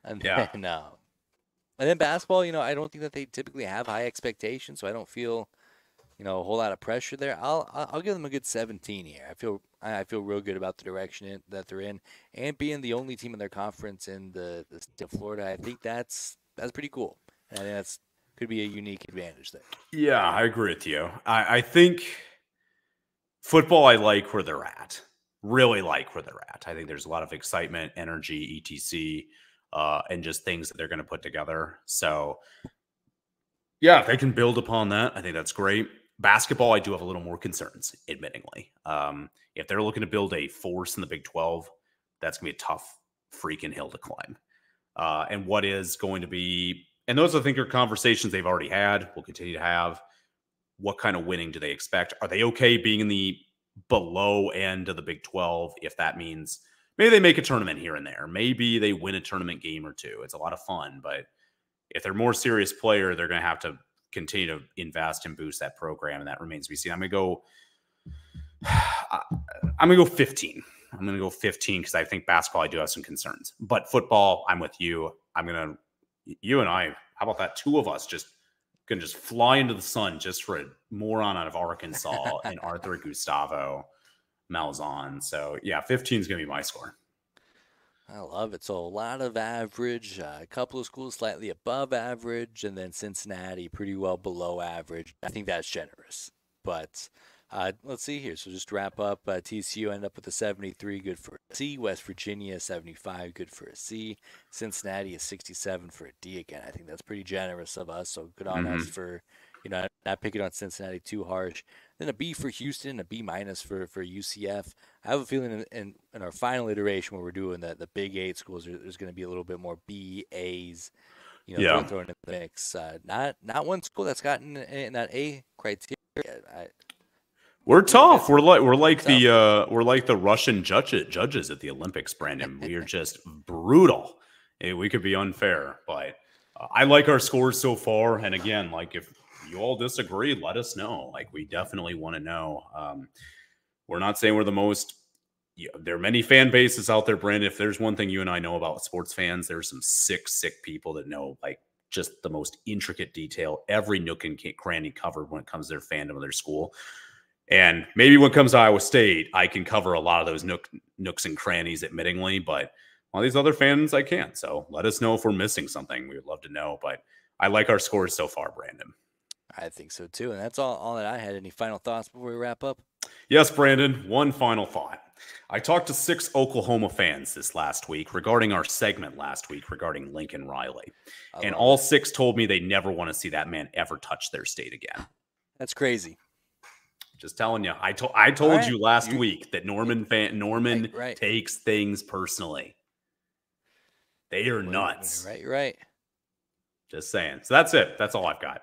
And then basketball. I don't think that they typically have high expectations, so I don't feel a whole lot of pressure there. I'll give them a good 17 here. I feel real good about the direction that they're in, and being the only team in their conference in the state of Florida. I think that's pretty cool. And I think that's could be a unique advantage there. Yeah, I agree with you. I think football, I like where they're at. Really like where they're at. I think there's a lot of excitement, energy, etc., and just things that they're going to put together. So, yeah, if they can build upon that, I think that's great. Basketball, I do have a little more concerns, admittingly. If they're looking to build a force in the Big 12, that's going to be a tough freaking hill to climb. And what is going to be, and those I think are conversations they've already had, will continue to have. What kind of winning do they expect? Are they okay being in the below end of the Big 12 if that means maybe they make a tournament here and there? Maybe they win a tournament game or two. It's a lot of fun, but if they're a more serious player, they're going to have to continue to invest and boost that program, and that remains to be seen. I'm going to go 15. I'm going to go 15 because I think basketball, I do have some concerns. But football, I'm with you. You and I, how about that? Two of us can just fly into the sun just for a moron out of Arkansas and Arthur Gustavo Malzahn. So, yeah, 15 is going to be my score. I love it. So a lot of average, a couple of schools slightly above average, and then Cincinnati pretty well below average. I think that's generous. But let's see here. So just to wrap up, TCU ended up with a 73, good for a C. West Virginia, 75, good for a C. Cincinnati is 67 for a D again. I think that's pretty generous of us. So good on us for not picking on Cincinnati too harsh. Then a B for Houston, a B minus for UCF. I have a feeling in our final iteration where we're doing the Big 8 schools, there's going to be a little bit more B, A's, thrown in the mix. Not one school that's gotten in that A criteria. We're tough. We're like the Russian judges at the Olympics, Brandon. We are just brutal. We could be unfair, but I like our scores so far. And again, like if you all disagree, let us know. Like we definitely want to know. We're not saying we're the most. There are many fan bases out there, Brandon. If there's one thing you and I know about sports fans, there's some sick people that know like just the most intricate detail, every nook and cranny covered when it comes to their fandom of their school. And maybe when it comes to Iowa State, I can cover a lot of those nooks and crannies, admittingly, but all these other fans, I can't. So let us know if we're missing something. We would love to know, but I like our scores so far, Brandon. I think so too. And that's all that I had. Any final thoughts before we wrap up? Yes, Brandon, one final thought. I talked to 6 Oklahoma fans this last week regarding our segment last week regarding Lincoln Riley. And all 6 told me they never want to see that man ever touch their state again. That's crazy. Just telling you. I told you last week that Norman takes things personally. They are nuts. Right. Just saying. So that's it. That's all I've got.